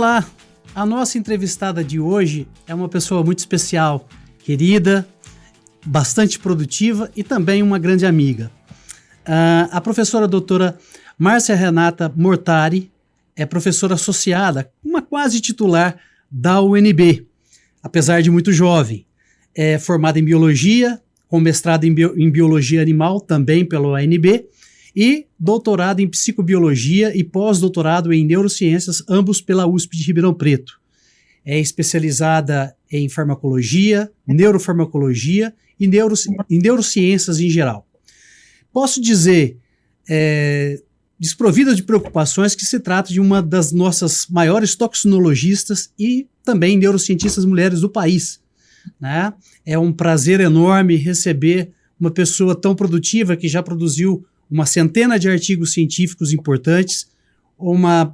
Olá, a nossa entrevistada de hoje é uma pessoa muito especial, querida, bastante produtiva e também uma grande amiga. A professora doutora Márcia Renata Mortari é professora associada, uma quase titular da UNB, apesar de muito jovem. É formada em biologia, com mestrado em biologia animal, também pela UNB, e doutorado em psicobiologia e pós-doutorado em neurociências, ambos pela USP de Ribeirão Preto. É especializada em farmacologia, neurofarmacologia e neurociências em geral. Posso dizer, desprovida de preocupações, que se trata de uma das nossas maiores toxinologistas e também neurocientistas mulheres do país, né? É um prazer enorme receber uma pessoa tão produtiva que já produziu uma centena de artigos científicos importantes, uma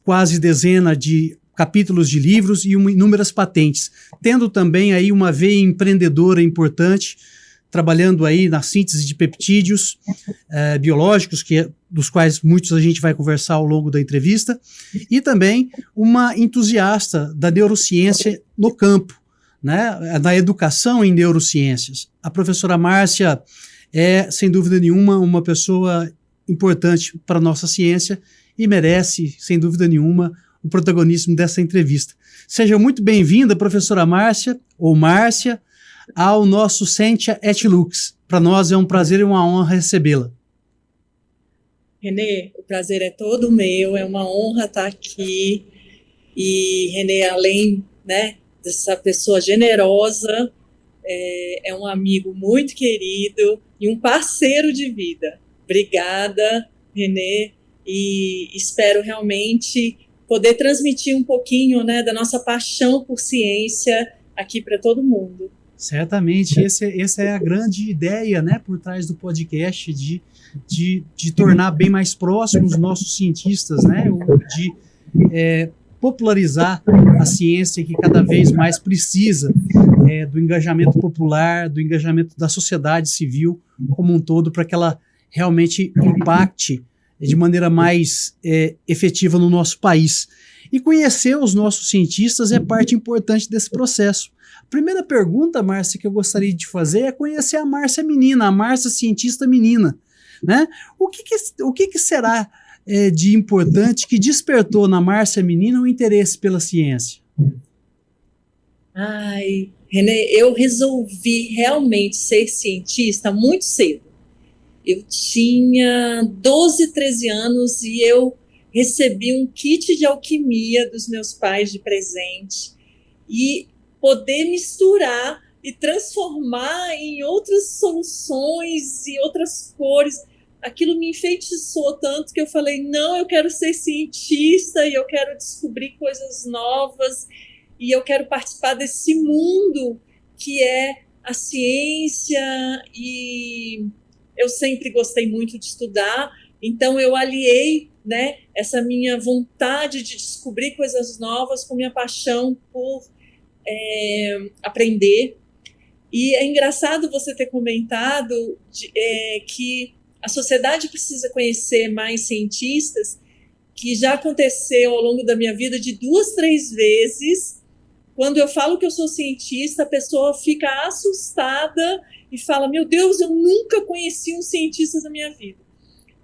quase dezena de capítulos de livros e inúmeras patentes, tendo também aí uma veia empreendedora importante, trabalhando aí na síntese de peptídeos biológicos, dos quais muitos a gente vai conversar ao longo da entrevista, e também uma entusiasta da neurociência no campo, né, da educação em neurociências. A professora Márcia é, sem dúvida nenhuma, uma pessoa importante para a nossa ciência e merece, sem dúvida nenhuma, o protagonismo dessa entrevista. Seja muito bem-vinda, professora Márcia, ou Márcia, ao nosso Scientia et Lux. Para nós é um prazer e uma honra recebê-la. Renê, o prazer é todo meu, é uma honra estar aqui. E, Renê, além, né, dessa pessoa generosa, é um amigo muito querido e um parceiro de vida. Obrigada, Renê, e espero realmente poder transmitir um pouquinho, né, da nossa paixão por ciência aqui para todo mundo. Certamente, essa é a grande ideia, né, por trás do podcast, de tornar bem mais próximos os nossos cientistas, né, de popularizar a ciência que cada vez mais precisa do engajamento popular, do engajamento da sociedade civil como um todo, para que ela realmente impacte de maneira mais efetiva no nosso país. E conhecer os nossos cientistas é parte importante desse processo. A primeira pergunta, Márcia, que eu gostaria de fazer é conhecer a Márcia menina, a Márcia cientista menina, né? O que será de importante que despertou na Márcia menina o interesse pela ciência? Ai, Renê, eu resolvi realmente ser cientista muito cedo. Eu tinha 12, 13 anos e eu recebi um kit de alquimia dos meus pais de presente, e poder misturar e transformar em outras soluções e outras cores, aquilo me enfeitiçou tanto que eu falei, não, eu quero ser cientista e eu quero descobrir coisas novas e eu quero participar desse mundo que é a ciência. E eu sempre gostei muito de estudar, então eu aliei, né, essa minha vontade de descobrir coisas novas com minha paixão por aprender. E é engraçado você ter comentado que a sociedade precisa conhecer mais cientistas, que já aconteceu ao longo da minha vida de 2, 3 vezes. Quando eu falo que eu sou cientista, a pessoa fica assustada e fala, meu Deus, eu nunca conheci um cientista na minha vida.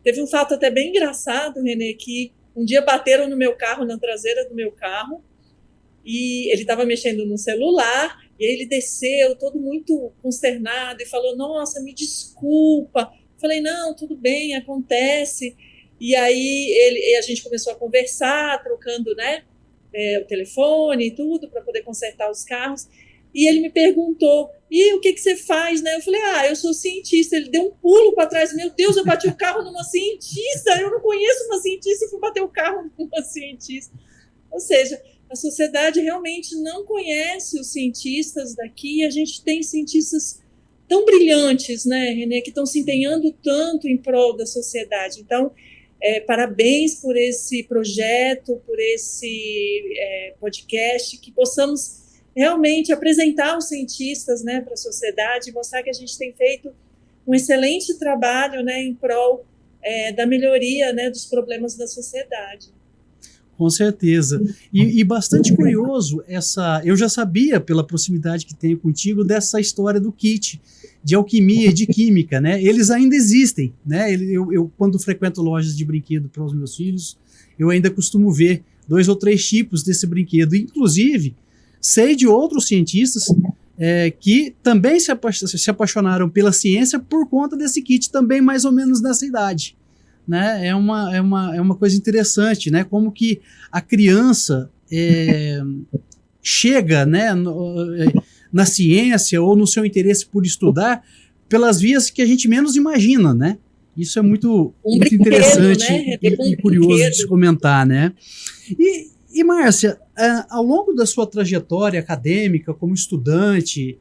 Teve um fato até bem engraçado, Renê, que um dia bateram no meu carro, na traseira do meu carro, e ele estava mexendo no celular, e aí ele desceu, todo muito consternado, e falou, nossa, me desculpa. Falei, não, tudo bem, acontece. E aí a gente começou a conversar, trocando, né, o telefone e tudo, para poder consertar os carros. E ele me perguntou, e o que você faz, né? Eu falei, eu sou cientista. Ele deu um pulo para trás, meu Deus, eu bati o carro numa cientista, eu não conheço uma cientista e fui bater o carro numa cientista. Ou seja, a sociedade realmente não conhece os cientistas daqui, e a gente tem cientistas tão brilhantes, né, Renê, que estão se empenhando tanto em prol da sociedade. Então, parabéns por esse projeto, por esse podcast, que possamos realmente apresentar os cientistas, né, para a sociedade, e mostrar que a gente tem feito um excelente trabalho, né, em prol da melhoria, né, dos problemas da sociedade. Com certeza. E bastante curioso, eu já sabia, pela proximidade que tenho contigo, dessa história do kit de alquimia e de química, né? Eles ainda existem, né? Eu quando frequento lojas de brinquedo para os meus filhos, eu ainda costumo ver 2 ou 3 tipos desse brinquedo. Inclusive, sei de outros cientistas que também se apaixonaram pela ciência por conta desse kit, também mais ou menos nessa idade. Né? É uma coisa interessante, né? Como que a criança chega, né, na ciência ou no seu interesse por estudar pelas vias que a gente menos imagina, né? Isso é muito interessante, né? E curioso de se comentar, né? E Márcia, ao longo da sua trajetória acadêmica como estudante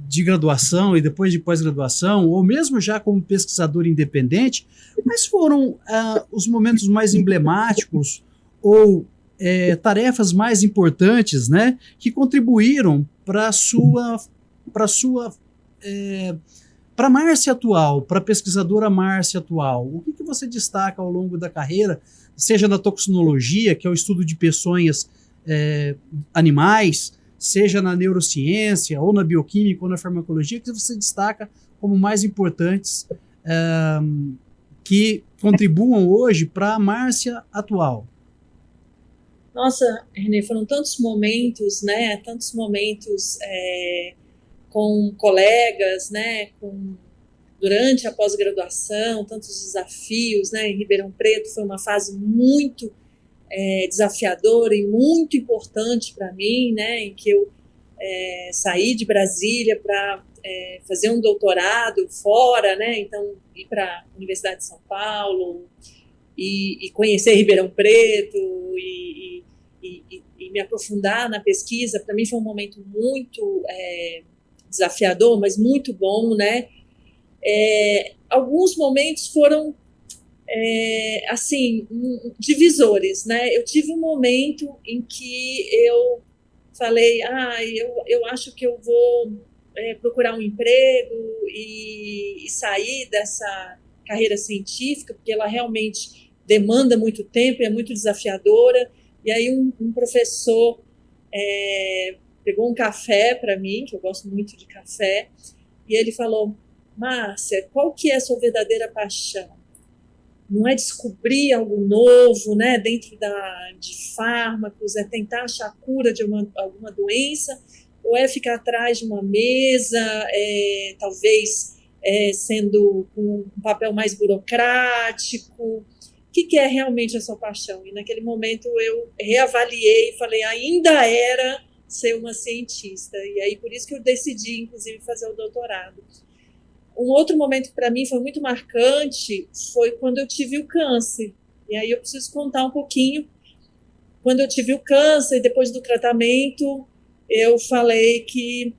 de graduação e depois de pós-graduação, ou mesmo já como pesquisador independente, quais foram os momentos mais emblemáticos ou tarefas mais importantes, né, que contribuíram para a Márcia atual, para a pesquisadora Márcia atual? O que você destaca ao longo da carreira, seja na toxinologia, que é o estudo de peçonhas animais, seja na neurociência, ou na bioquímica, ou na farmacologia, que você destaca como mais importantes que contribuam hoje para a Márcia atual? Nossa, Renê, foram tantos momentos, né? Tantos momentos com colegas, né? Durante a pós-graduação, tantos desafios, né? Em Ribeirão Preto foi uma fase muito desafiadora e muito importante para mim, né? Em que eu saí de Brasília para fazer um doutorado fora, né? Então ir para a Universidade de São Paulo e conhecer Ribeirão Preto e me aprofundar na pesquisa. Para mim foi um momento muito desafiador, mas muito bom, né? Alguns momentos foram assim, divisores, né? Eu tive um momento em que eu falei, eu acho que eu vou procurar um emprego e sair dessa carreira científica, porque ela realmente demanda muito tempo e é muito desafiadora. E aí um professor pegou um café para mim, que eu gosto muito de café, e ele falou: Márcia, qual que é a sua verdadeira paixão? Não é descobrir algo novo, né, dentro de fármacos, é tentar achar a cura de alguma doença, ou é ficar atrás de uma mesa, talvez sendo com um papel mais burocrático? O que é realmente a sua paixão? E naquele momento eu reavaliei e falei, ainda era ser uma cientista. E aí por isso que eu decidi, inclusive, fazer o doutorado. Um outro momento que para mim foi muito marcante foi quando eu tive o câncer. E aí eu preciso contar um pouquinho. Quando eu tive o câncer, depois do tratamento, eu falei que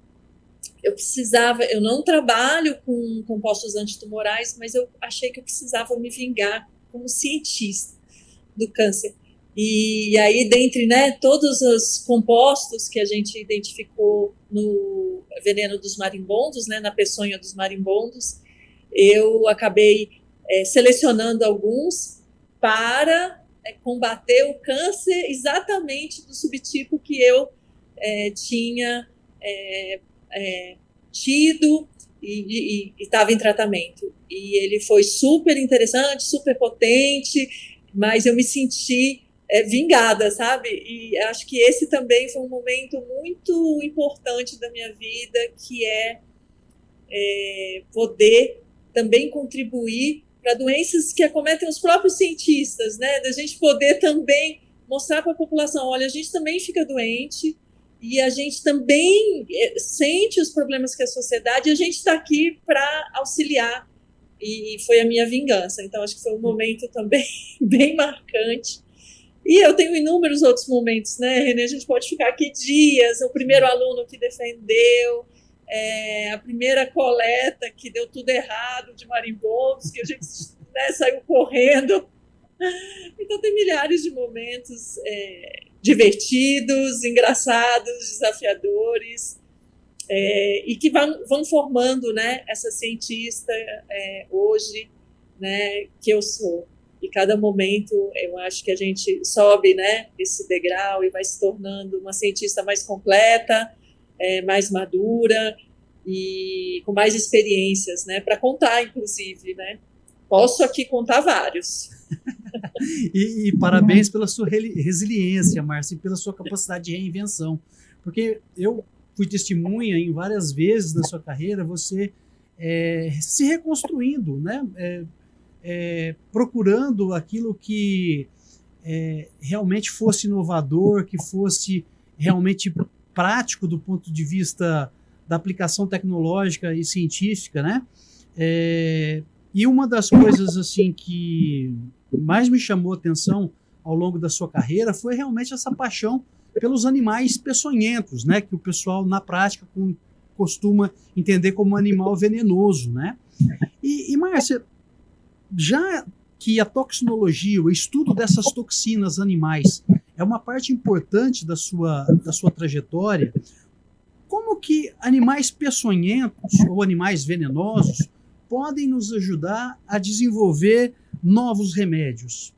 eu precisava, eu não trabalho com compostos antitumorais, mas eu achei que eu precisava me vingar como cientista do câncer. E aí, dentre todos os compostos que a gente identificou no veneno dos marimbondos, na peçonha dos marimbondos, eu acabei selecionando alguns para combater o câncer exatamente do subtipo que eu tinha tido e estava em tratamento. E ele foi super interessante, super potente, mas eu me senti vingada, sabe? E acho que esse também foi um momento muito importante da minha vida, que poder também contribuir para doenças que acometem os próprios cientistas, né? Da gente poder também mostrar para a população, olha, a gente também fica doente e a gente também sente os problemas que a sociedade, e a gente está aqui para auxiliar. E foi a minha vingança. Então acho que foi um momento também bem marcante. E eu tenho inúmeros outros momentos, né, Renê? A gente pode ficar aqui dias. O primeiro aluno que defendeu, a primeira coleta que deu tudo errado de marimbondos, que a gente saiu correndo. Então tem milhares de momentos divertidos, engraçados, desafiadores, e que vão formando, essa cientista hoje, que eu sou. E cada momento eu acho que a gente sobe, né, esse degrau e vai se tornando uma cientista mais completa, mais madura e com mais experiências, né, para contar, inclusive, né. Posso aqui contar vários. E parabéns pela sua resiliência, Márcia, e pela sua capacidade de reinvenção. Porque eu fui testemunha em várias vezes na sua carreira, você se reconstruindo, né? Procurando aquilo que realmente fosse inovador, que fosse realmente prático do ponto de vista da aplicação tecnológica e científica, né? E uma das coisas assim que mais me chamou a atenção ao longo da sua carreira foi realmente essa paixão pelos animais peçonhentos, né? Que o pessoal na prática costuma entender como um animal venenoso, né? E Márcia, já que a toxinologia, o estudo dessas toxinas animais é uma parte importante da sua trajetória, como que animais peçonhentos ou animais venenosos podem nos ajudar a desenvolver novos remédios?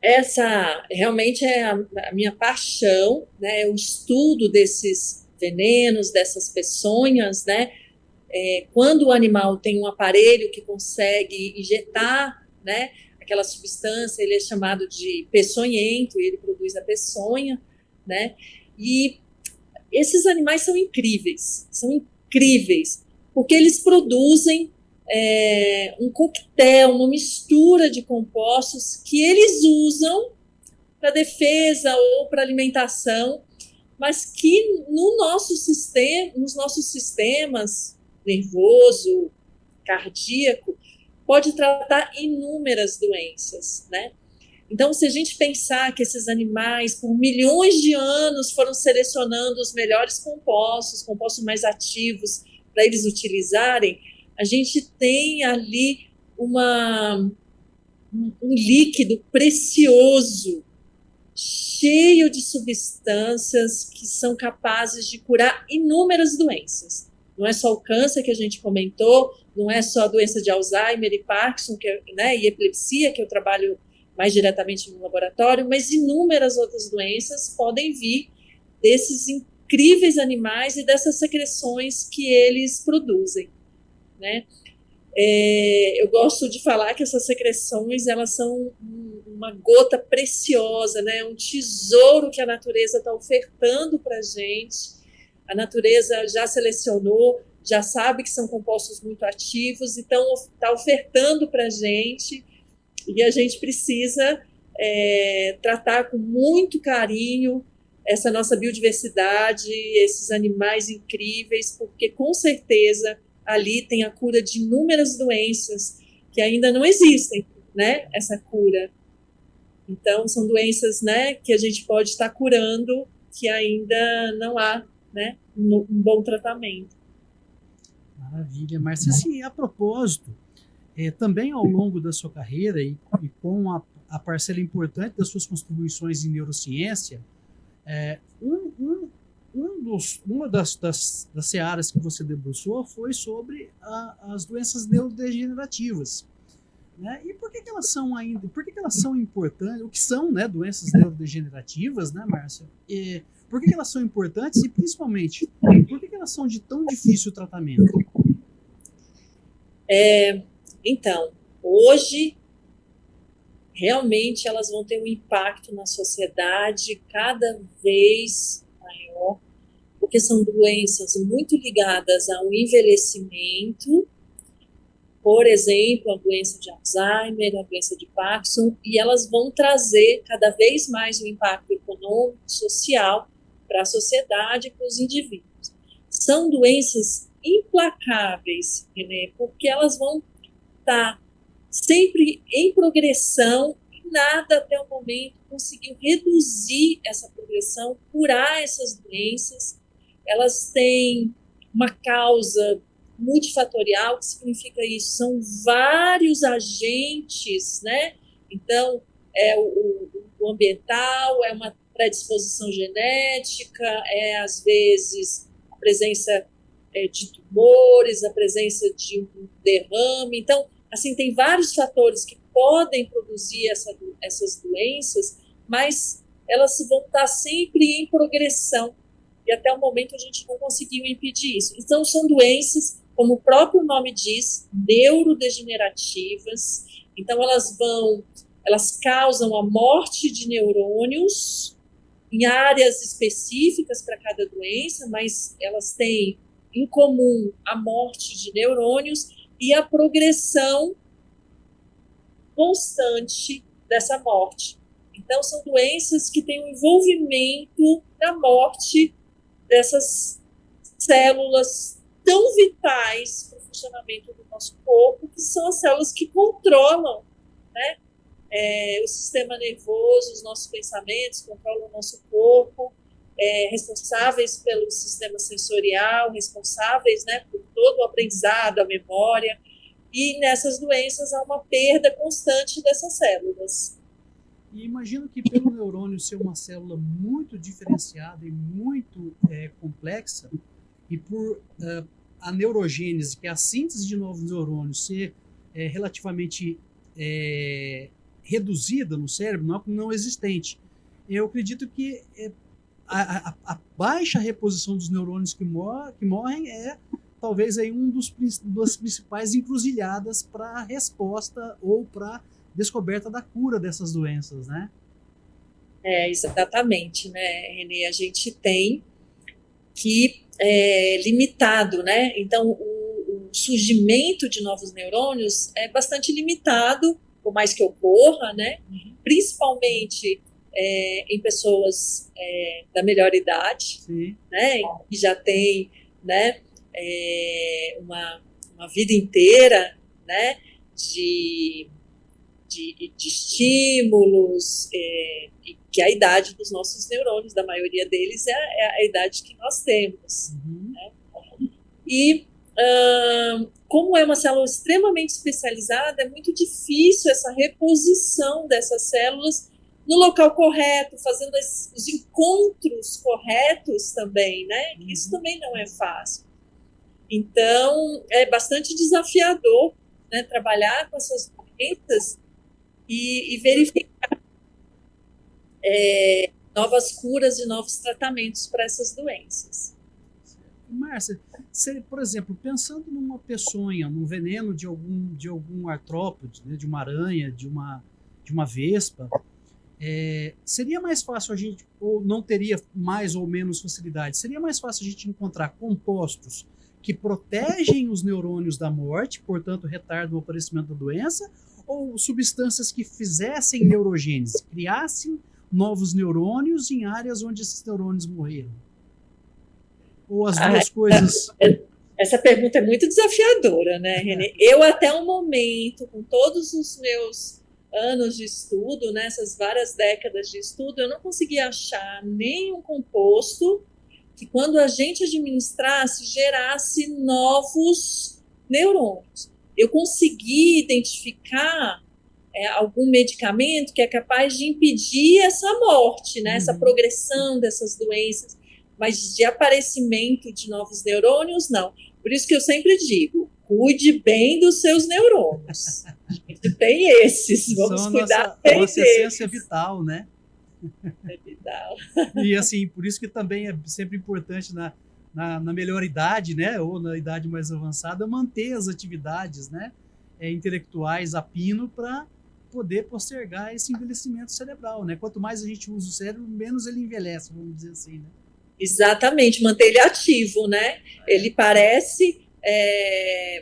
Essa realmente é a minha paixão, né? O estudo desses venenos, dessas peçonhas, né? Quando o animal tem um aparelho que consegue injetar, né, aquela substância, ele é chamado de peçonhento, ele produz a peçonha, né? E esses animais são incríveis, porque eles produzem um coquetel, uma mistura de compostos que eles usam para defesa ou para alimentação, mas que no nosso sistema, nos nossos sistemas nervoso, cardíaco, pode tratar inúmeras doenças, né? Então, se a gente pensar que esses animais, por milhões de anos, foram selecionando os melhores compostos mais ativos para eles utilizarem, a gente tem ali um líquido precioso, cheio de substâncias que são capazes de curar inúmeras doenças. Não é só o câncer que a gente comentou, não é só a doença de Alzheimer e Parkinson, né, e epilepsia, que eu trabalho mais diretamente no laboratório, mas inúmeras outras doenças podem vir desses incríveis animais e dessas secreções que eles produzem, né? Eu gosto de falar que essas secreções, elas são uma gota preciosa, né? Um tesouro que a natureza está ofertando para a gente. A natureza já selecionou, já sabe que são compostos muito ativos, então está ofertando para a gente, e a gente precisa tratar com muito carinho essa nossa biodiversidade, esses animais incríveis, porque com certeza ali tem a cura de inúmeras doenças que ainda não existem, né? Essa cura. Então, são doenças, né, que a gente pode estar curando, que ainda não há, né, um bom tratamento. Maravilha, Márcia. Assim, a propósito, também ao longo da sua carreira e com a parcela importante das suas contribuições em neurociência, uma das searas que você debruçou foi sobre as doenças neurodegenerativas. Né? E por que elas são importantes? O que são, né, doenças neurodegenerativas, né, Márcia? Por que elas são importantes e, principalmente, por que elas são de tão difícil tratamento? Então, hoje, realmente elas vão ter um impacto na sociedade cada vez maior, porque são doenças muito ligadas ao envelhecimento, por exemplo, a doença de Alzheimer, a doença de Parkinson, e elas vão trazer cada vez mais um impacto econômico, social, para a sociedade e para os indivíduos. São doenças implacáveis, né, porque elas vão estar sempre em progressão e nada até o momento conseguiu reduzir essa progressão, curar essas doenças. Elas têm uma causa multifatorial. O que significa isso? São vários agentes, né? Então, o ambiental, é uma predisposição genética, às vezes a presença de tumores, a presença de um derrame. Então, assim, tem vários fatores que podem produzir essas doenças, mas elas vão estar sempre em progressão, e até o momento a gente não conseguiu impedir isso. Então, são doenças, como o próprio nome diz, neurodegenerativas. Então, elas causam a morte de neurônios em áreas específicas para cada doença, mas elas têm em comum a morte de neurônios e a progressão constante dessa morte. Então, são doenças que têm um envolvimento na morte dessas células tão vitais para o funcionamento do nosso corpo, que são as células que controlam, né, o sistema nervoso, os nossos pensamentos, controlam o nosso corpo, responsáveis pelo sistema sensorial, responsáveis, né, por todo o aprendizado, a memória. E nessas doenças há uma perda constante dessas células. E imagino que pelo neurônio ser uma célula muito diferenciada e muito complexa, e por a neurogênese, que é a síntese de novos neurônios, ser relativamente reduzida no cérebro, não existente. Eu acredito que a baixa reposição dos neurônios que morrem é talvez aí das principais encruzilhadas para a resposta ou para descoberta da cura dessas doenças, né? Exatamente, né, Renê? A gente tem que limitado, né? Então, o surgimento de novos neurônios é bastante limitado, por mais que ocorra, né? Principalmente em pessoas da melhor idade, sim, né? Que já tem, né? Uma vida inteira, né? De estímulos, que a idade dos nossos neurônios, da maioria deles, é a idade que nós temos. uhum. Né? E como é uma célula extremamente especializada, é muito difícil essa reposição dessas células no local correto, fazendo os encontros corretos também, né? Uhum. Isso também não é fácil. Então, é bastante desafiador, né, trabalhar com essas doenças e verificar novas curas e novos tratamentos para essas doenças. Márcia, por exemplo, pensando numa peçonha, num veneno de algum artrópode, né, de uma aranha, de uma vespa, seria mais fácil a gente, ou não teria mais ou menos facilidade, seria mais fácil a gente encontrar compostos que protegem os neurônios da morte, portanto retardam o aparecimento da doença, ou substâncias que fizessem neurogênese, criassem novos neurônios em áreas onde esses neurônios morreram? Ou as duas coisas? Essa pergunta é muito desafiadora, né, Renê? Eu, até o momento, com todos os meus anos de estudo, né, essas várias décadas de estudo, eu não consegui achar nenhum composto que, quando a gente administrasse, gerasse novos neurônios. Eu consegui identificar algum medicamento que é capaz de impedir essa morte, né, essa progressão dessas doenças, mas de aparecimento de novos neurônios, não. Por isso que eu sempre digo, cuide bem dos seus neurônios. A gente tem esses, vamos cuidar bem deles. Nossa essência vital, né? É vital. E assim, por isso que também é sempre importante na melhor idade, né, ou na idade mais avançada, manter as atividades, né, intelectuais a pino para poder postergar esse envelhecimento cerebral, né? Quanto mais a gente usa o cérebro, menos ele envelhece, vamos dizer assim, né? Exatamente, manter ele ativo, né? Ele parece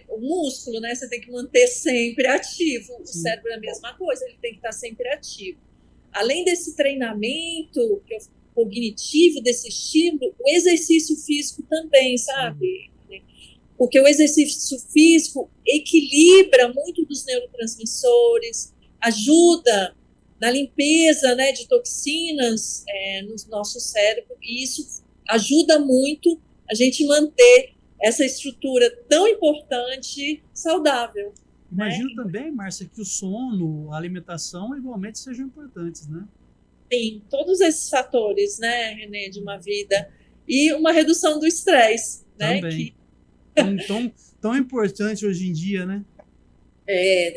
o músculo, né? Você tem que manter sempre ativo. O cérebro é a mesma coisa, ele tem que estar sempre ativo. Além desse treinamento cognitivo, desse estímulo, o exercício físico também, sabe? Porque o exercício físico equilibra muito dos neurotransmissores, ajuda na limpeza, né, de toxinas no nosso cérebro, e isso ajuda muito a gente manter essa estrutura tão importante saudável. Imagino também, Márcia, que o sono, a alimentação igualmente sejam importantes, né? Sim, todos esses fatores, né, Renê, de uma vida, e uma redução do estresse, né? Também. Tão importante hoje em dia, né?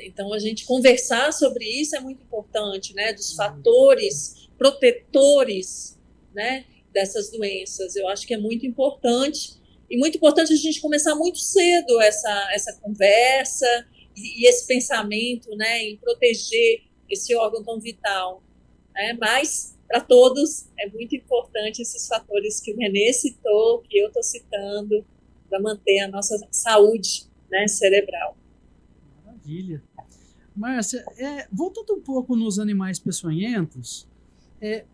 Então, a gente conversar sobre isso é muito importante, né? Dos fatores protetores, né? Dessas doenças. Eu acho que é muito importante. E muito importante a gente começar muito cedo essa conversa e esse pensamento, né? Em proteger esse órgão tão vital. Né? Mas, para todos, é muito importante esses fatores que o René citou, que eu estou citando, para manter a nossa saúde, né, cerebral. Maravilha. Márcia, voltando um pouco nos animais peçonhentos,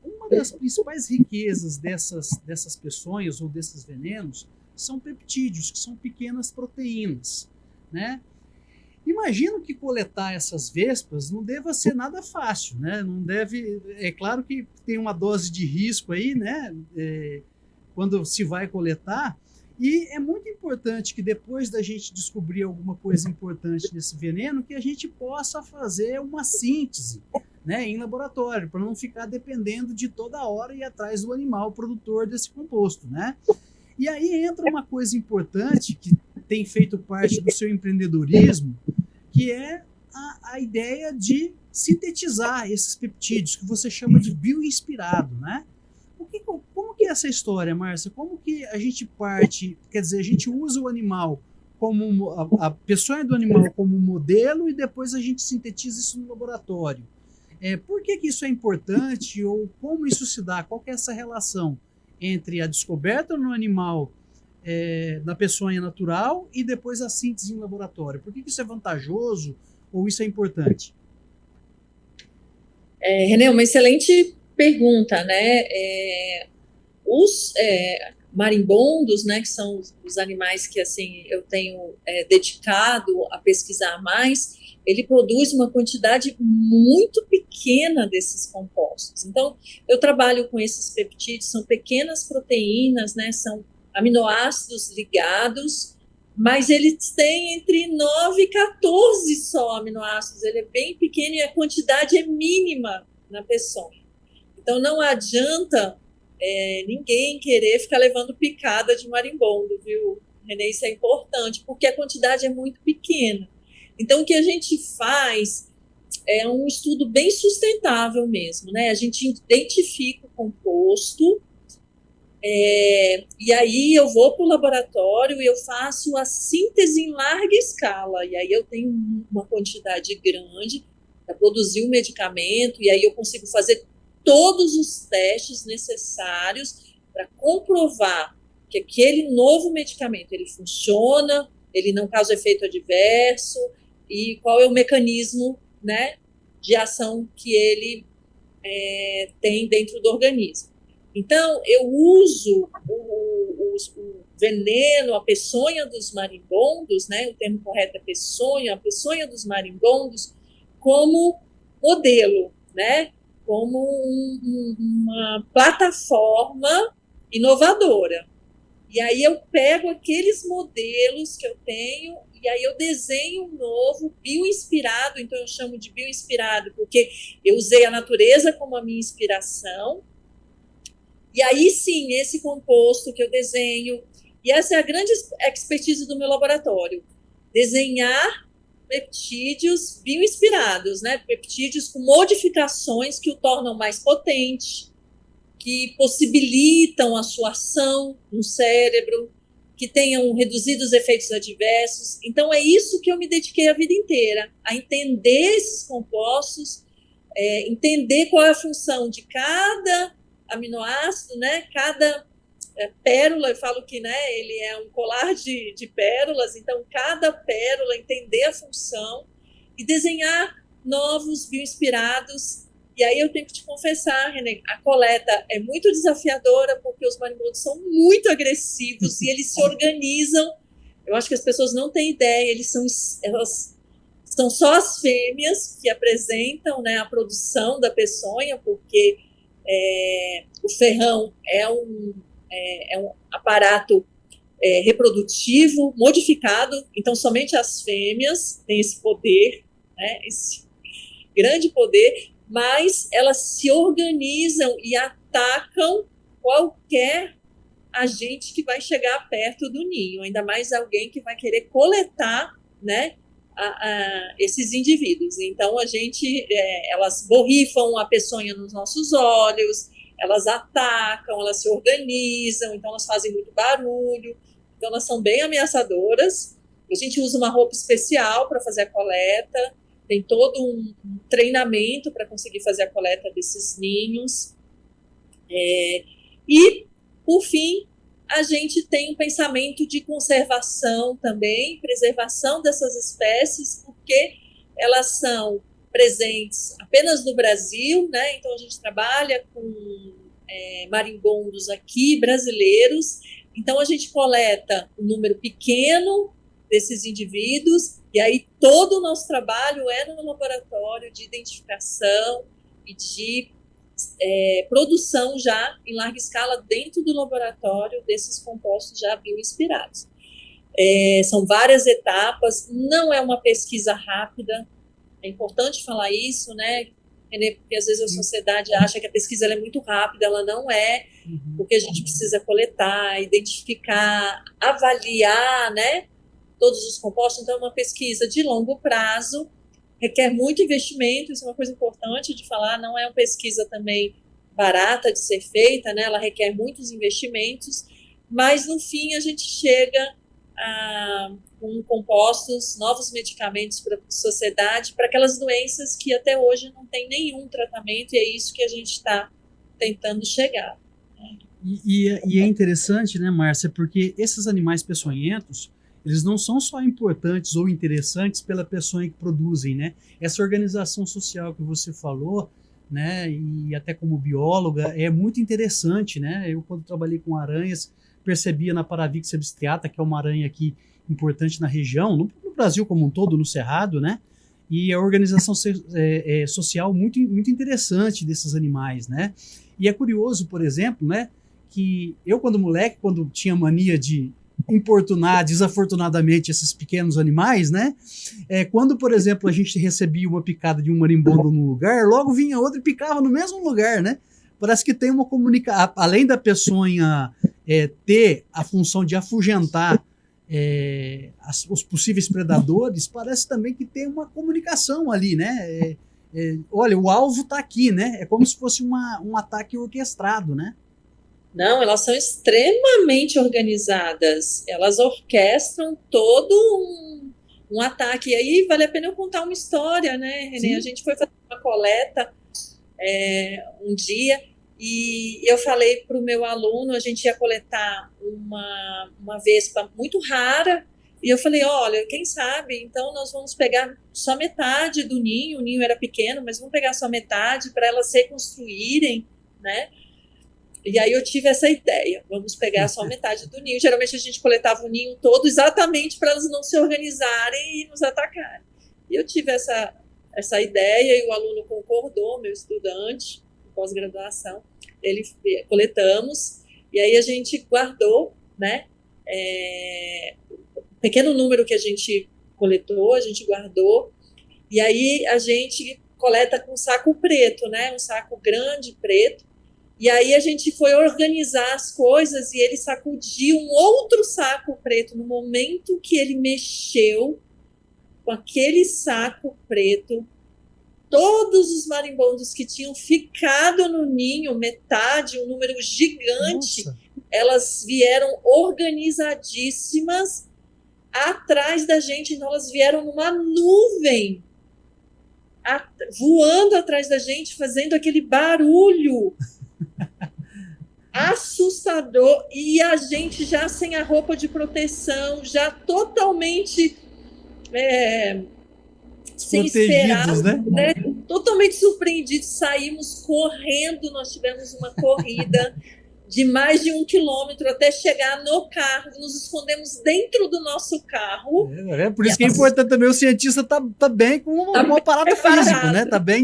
uma das principais riquezas dessas peçonhas ou desses venenos são peptídeos, que são pequenas proteínas, né? Imagino que coletar essas vespas não deva ser nada fácil, né? Não deve. É claro que tem uma dose de risco aí, né? Quando se vai coletar. E é muito importante que depois da gente descobrir alguma coisa importante nesse veneno, que a gente possa fazer uma síntese, né, em laboratório, para não ficar dependendo de toda hora ir atrás do animal produtor desse composto, né? E aí entra uma coisa importante que tem feito parte do seu empreendedorismo, que é a ideia de sintetizar esses peptídeos, que você chama de bioinspirado, né? Como que é essa história, Márcia? Como que a gente parte, quer dizer, a gente usa o animal como a pessoa do animal como modelo e depois a gente sintetiza isso no laboratório. Por que isso é importante ou como isso se dá? Qual que é essa relação entre a descoberta no animal na peçonha natural e depois a síntese em laboratório? Por que isso é vantajoso ou isso é importante? René, uma excelente pergunta, né? Os marimbondos, né, que são os animais que assim eu tenho dedicado a pesquisar mais, ele produz uma quantidade muito pequena desses compostos. Então, eu trabalho com esses peptídeos, são pequenas proteínas, né, são aminoácidos ligados, mas eles têm entre 9 e 14 só aminoácidos, ele é bem pequeno e a quantidade é mínima na peçonha. Então, não adianta ninguém querer ficar levando picada de marimbondo, viu, René? Isso é importante, porque a quantidade é muito pequena. Então, o que a gente faz é um estudo bem sustentável mesmo, né? A gente identifica o composto, e aí eu vou para o laboratório e eu faço a síntese em larga escala, e aí eu tenho uma quantidade grande para produzir um medicamento, e aí eu consigo fazer todos os testes necessários para comprovar que aquele novo medicamento ele funciona, ele não causa efeito adverso e qual é o mecanismo, né, de ação que ele tem dentro do organismo. Então, eu uso o veneno, a peçonha dos marimbondos, né, o termo correto é peçonha, a peçonha dos marimbondos, como modelo, né, como uma plataforma inovadora. E aí eu pego aqueles modelos que eu tenho e aí eu desenho um novo bioinspirado, então eu chamo de bioinspirado porque eu usei a natureza como a minha inspiração. E aí sim, esse composto que eu desenho, e essa é a grande expertise do meu laboratório, desenhar peptídeos bioinspirados, né? Peptídeos com modificações que o tornam mais potente, que possibilitam a sua ação no cérebro, que tenham reduzidos efeitos adversos. Então, é isso que eu me dediquei a vida inteira, a entender esses compostos, entender qual é a função de cada aminoácido, né? Cada pérola, eu falo que, né, ele é um colar de pérolas, então cada pérola entender a função e desenhar novos bioinspirados. E aí eu tenho que te confessar, René, a coleta é muito desafiadora porque os marimbondos são muito agressivos e eles se organizam. Eu acho que as pessoas não têm ideia, elas são só as fêmeas que apresentam, né, a produção da peçonha, porque o ferrão é um aparato reprodutivo modificado, então somente as fêmeas têm esse poder, né, esse grande poder, mas elas se organizam e atacam qualquer agente que vai chegar perto do ninho, ainda mais alguém que vai querer coletar, né, esses indivíduos. Então, elas borrifam a peçonha nos nossos olhos, elas atacam, elas se organizam, então elas fazem muito barulho, então elas são bem ameaçadoras. A gente usa uma roupa especial para fazer a coleta, tem todo um treinamento para conseguir fazer a coleta desses ninhos. E, por fim, a gente tem um pensamento de conservação também, preservação dessas espécies, porque elas são presentes apenas no Brasil, né? Então a gente trabalha com marimbondos aqui, brasileiros, então a gente coleta um número pequeno desses indivíduos, e aí todo o nosso trabalho é no laboratório de identificação e de produção já em larga escala dentro do laboratório desses compostos já bioinspirados. São várias etapas, não é uma pesquisa rápida, é importante falar isso, né? Porque às vezes a sociedade acha que a pesquisa é muito rápida, ela não é, porque a gente precisa coletar, identificar, avaliar, né, todos os compostos, então é uma pesquisa de longo prazo, requer muito investimento, isso é uma coisa importante de falar, não é uma pesquisa também barata de ser feita, né? Ela requer muitos investimentos, mas no fim a gente chega com compostos, novos medicamentos para a sociedade, para aquelas doenças que até hoje não tem nenhum tratamento, e é isso que a gente está tentando chegar. E é interessante, né, Márcia, porque esses animais peçonhentos, eles não são só importantes ou interessantes pela peçonha que produzem, né? Essa organização social que você falou, né, e até como bióloga, é muito interessante, né? Eu, quando trabalhei com aranhas, percebia na Paravix abstriata, que é uma aranha aqui importante na região, no Brasil como um todo, no Cerrado, né? E a organização social muito, muito interessante desses animais, né? E é curioso, por exemplo, né, que eu, quando moleque, quando tinha mania de importunar desafortunadamente esses pequenos animais, né? Quando, por exemplo, a gente recebia uma picada de um marimbondo num lugar, logo vinha outro e picava no mesmo lugar, né? Parece que tem uma comunicação, além da peçonha ter a função de afugentar os possíveis predadores, parece também que tem uma comunicação ali, né? Olha, o alvo está aqui, né? É como se fosse um ataque orquestrado, né? Não, elas são extremamente organizadas. Elas orquestram todo um ataque. E aí vale a pena eu contar uma história, né, Renê? Sim. A gente foi fazer uma coleta um dia e eu falei para o meu aluno, a gente ia coletar uma vespa muito rara, e eu falei, olha, quem sabe, então nós vamos pegar só metade do ninho, o ninho era pequeno, mas vamos pegar só metade para elas se reconstruírem, né? E aí eu tive essa ideia, vamos pegar só metade do ninho. Geralmente a gente coletava o ninho todo exatamente para elas não se organizarem e nos atacarem. E eu tive essa ideia e o aluno concordou, meu estudante de pós-graduação, coletamos, e aí a gente guardou, né, o pequeno número que a gente coletou, a gente guardou, e aí a gente coleta com um saco preto, né, um saco grande, preto. E aí a gente foi organizar as coisas e ele sacudiu um outro saco preto. No momento que ele mexeu com aquele saco preto, todos os marimbondos que tinham ficado no ninho, metade, um número gigante, nossa, elas vieram organizadíssimas atrás da gente. Então elas vieram numa nuvem, voando atrás da gente, fazendo aquele barulho assustador, e a gente já sem a roupa de proteção, já totalmente sem esperar, né? Totalmente surpreendidos, saímos correndo, nós tivemos uma corrida de mais de 1 quilômetro até chegar no carro, nos escondemos dentro do nosso carro. Por isso que é importante também o cientista tá bem com um aparato físico, né? Tá bem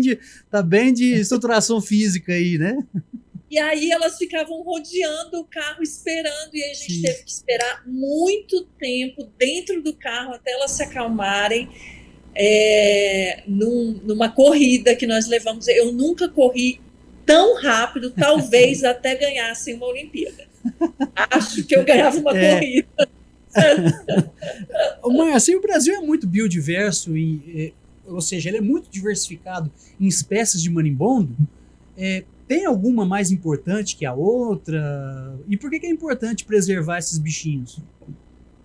de estruturação física aí, né? E aí elas ficavam rodeando o carro, esperando, e aí a gente teve que esperar muito tempo dentro do carro até elas se acalmarem, numa corrida que nós levamos. Eu nunca corri tão rápido, talvez até ganhasse uma Olimpíada. Acho que eu ganhava uma corrida. Assim, o Brasil é muito biodiverso, ou seja, ele é muito diversificado em espécies de marimbondo. Tem alguma mais importante que a outra? E por que é importante preservar esses bichinhos?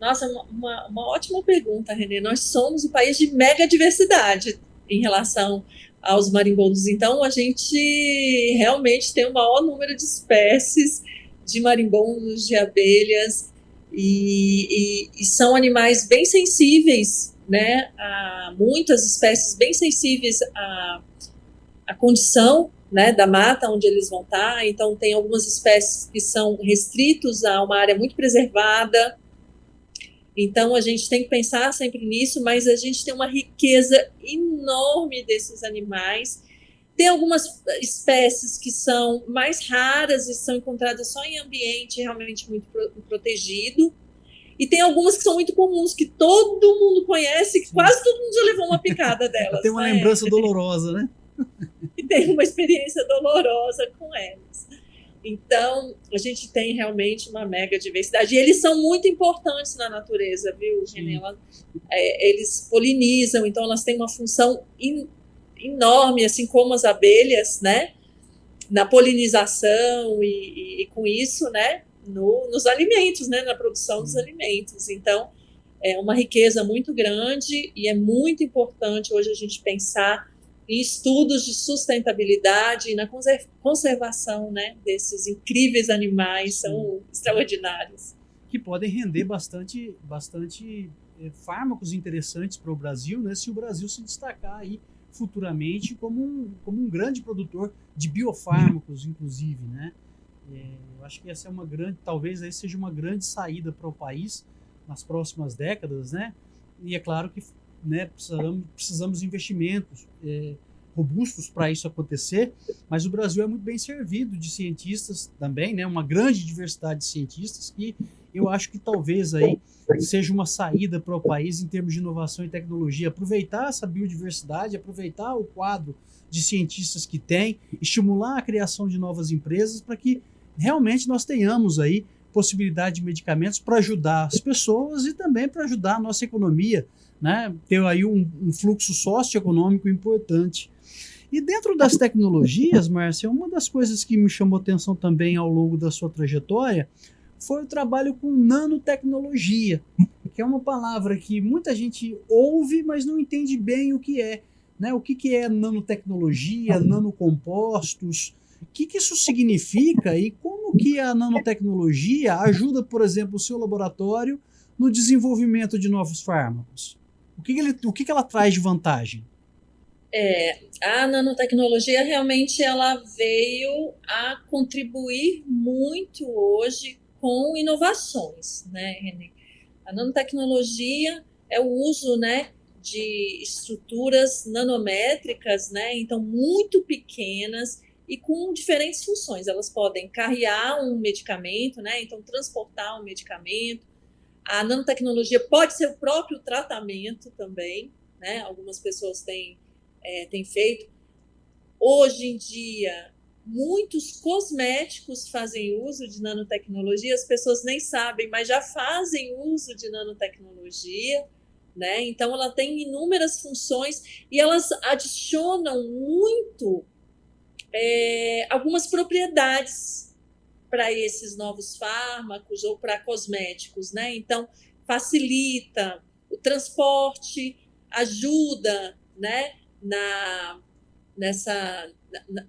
Nossa, uma ótima pergunta, Renê. Nós somos um país de mega diversidade em relação aos marimbondos. Então, a gente realmente tem o maior número de espécies de marimbondos, de abelhas, e são animais bem sensíveis, né? Há muitas espécies bem sensíveis à condição, né, da mata onde eles vão estar. Então, tem algumas espécies que são restritos a uma área muito preservada. Então, a gente tem que pensar sempre nisso, mas a gente tem uma riqueza enorme desses animais. Tem algumas espécies que são mais raras e são encontradas só em ambiente realmente muito protegido. E tem algumas que são muito comuns, que todo mundo conhece, que quase todo mundo já levou uma picada delas. Tem uma lembrança dolorosa, né? E tem uma experiência dolorosa com elas. Então, a gente tem realmente uma mega diversidade. E eles são muito importantes na natureza, viu, Renê? Eles polinizam, então elas têm uma função enorme, assim como as abelhas, né? Na polinização e com isso, né? Nos alimentos, né? Na produção dos alimentos. Então, é uma riqueza muito grande e é muito importante hoje a gente pensar em estudos de sustentabilidade e na conservação, né, desses incríveis animais, são extraordinários. Que podem render bastante fármacos interessantes para o Brasil, né, se o Brasil se destacar aí futuramente como um grande produtor de biofármacos, inclusive, né? Eu acho que essa é talvez aí seja uma grande saída para o país nas próximas décadas, né? E é claro que, né, precisamos de investimentos robustos para isso acontecer, mas o Brasil é muito bem servido de cientistas também, né, uma grande diversidade de cientistas, que eu acho que talvez aí seja uma saída para o país em termos de inovação e tecnologia, aproveitar essa biodiversidade, aproveitar o quadro de cientistas que tem, estimular a criação de novas empresas para que realmente nós tenhamos aí possibilidade de medicamentos para ajudar as pessoas e também para ajudar a nossa economia, né? Ter aí um fluxo socioeconômico importante. E dentro das tecnologias, Márcia, uma das coisas que me chamou atenção também ao longo da sua trajetória foi o trabalho com nanotecnologia, que é uma palavra que muita gente ouve, mas não entende bem o que é, né? O que é nanotecnologia, nanocompostos, o que isso significa e como que a nanotecnologia ajuda, por exemplo, o seu laboratório no desenvolvimento de novos fármacos? O que ela traz de vantagem? A nanotecnologia realmente ela veio a contribuir muito hoje com inovações, né, Renê? A nanotecnologia é o uso, né, de estruturas nanométricas, né, então muito pequenas e com diferentes funções. Elas podem carrear um medicamento, né, então transportar um medicamento. A nanotecnologia pode ser o próprio tratamento também, né? Algumas pessoas têm feito. Hoje em dia, muitos cosméticos fazem uso de nanotecnologia, as pessoas nem sabem, mas já fazem uso de nanotecnologia, né? Então, ela tem inúmeras funções e elas adicionam muito algumas propriedades para esses novos fármacos ou para cosméticos, né? Então, facilita o transporte, ajuda, né,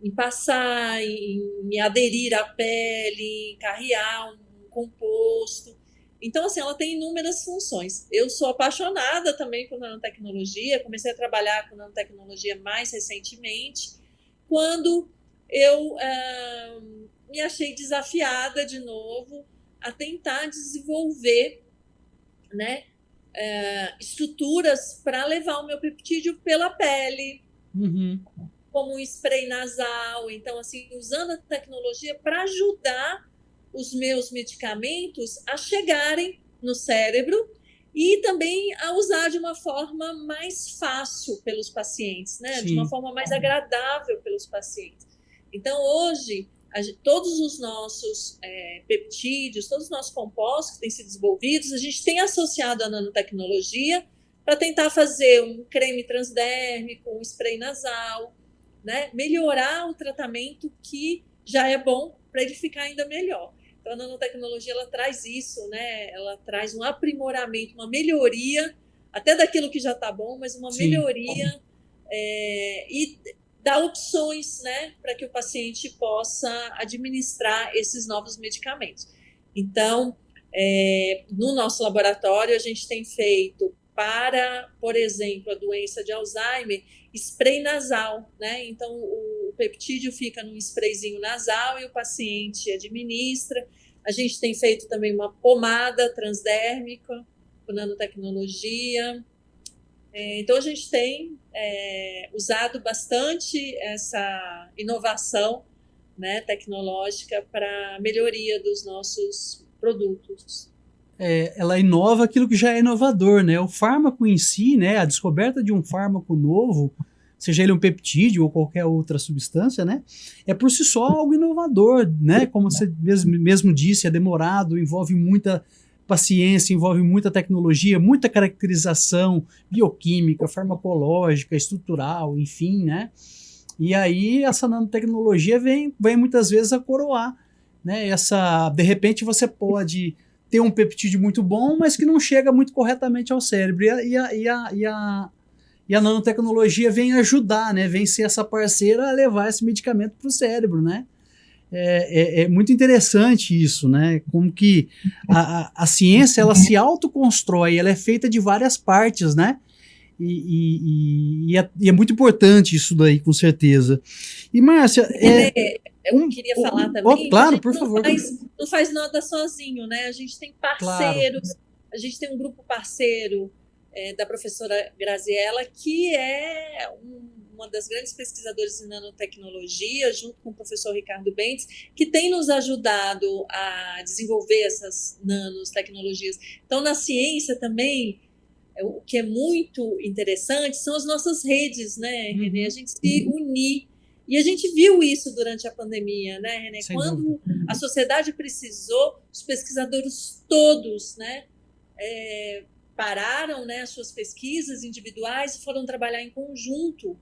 em passar, em aderir à pele, em carrear um composto. Então, assim, ela tem inúmeras funções. Eu sou apaixonada também por nanotecnologia, comecei a trabalhar com nanotecnologia mais recentemente, quando eu me achei desafiada de novo a tentar desenvolver, né, estruturas para levar o meu peptídeo pela pele, como um spray nasal. Então, assim, usando a tecnologia para ajudar os meus medicamentos a chegarem no cérebro e também a usar de uma forma mais fácil pelos pacientes, né? De uma forma mais agradável pelos pacientes. Então, hoje, todos os nossos peptídeos, todos os nossos compostos que têm sido desenvolvidos, a gente tem associado a nanotecnologia para tentar fazer um creme transdérmico, um spray nasal, né? Melhorar o tratamento que já é bom para ele ficar ainda melhor. Então, a nanotecnologia ela traz isso, né? Ela traz um aprimoramento, uma melhoria, até daquilo que já está bom, mas uma melhoria e dá opções, né, para que o paciente possa administrar esses novos medicamentos. Então, no nosso laboratório, a gente tem feito para, por exemplo, a doença de Alzheimer, spray nasal, né? Então, o peptídeo fica num sprayzinho nasal e o paciente administra. A gente tem feito também uma pomada transdérmica com nanotecnologia. Então, a gente tem usado bastante essa inovação, né, tecnológica para a melhoria dos nossos produtos. Ela inova aquilo que já é inovador, né? O fármaco em si, né? A descoberta de um fármaco novo, seja ele um peptídeo ou qualquer outra substância, né? É por si só algo inovador, né? Como você mesmo disse, é demorado, envolve muita paciência, envolve muita tecnologia, muita caracterização bioquímica, farmacológica, estrutural, enfim, né? E aí essa nanotecnologia vem muitas vezes a coroar, né? De repente você pode ter um peptídeo muito bom, mas que não chega muito corretamente ao cérebro. E a nanotecnologia vem ajudar, né? Vem ser essa parceira a levar esse medicamento para o cérebro, né? É muito interessante isso, né? Como que a ciência ela se autoconstrói, ela é feita de várias partes, né? E é muito importante isso daí, com certeza. E, Márcia, eu queria falar também, claro, por favor. Não faz nada sozinho, né? A gente tem parceiros, claro. A gente tem um grupo parceiro da professora Graziella, que é uma das grandes pesquisadoras em nanotecnologia, junto com o professor Ricardo Bentes, que tem nos ajudado a desenvolver essas nanotecnologias. Então, na ciência também, o que é muito interessante são as nossas redes, né, Renê? A gente se unir. E a gente viu isso durante a pandemia, né, Renê? Quando a sociedade precisou, os pesquisadores todos, né, pararam, né, as suas pesquisas individuais e foram trabalhar em conjunto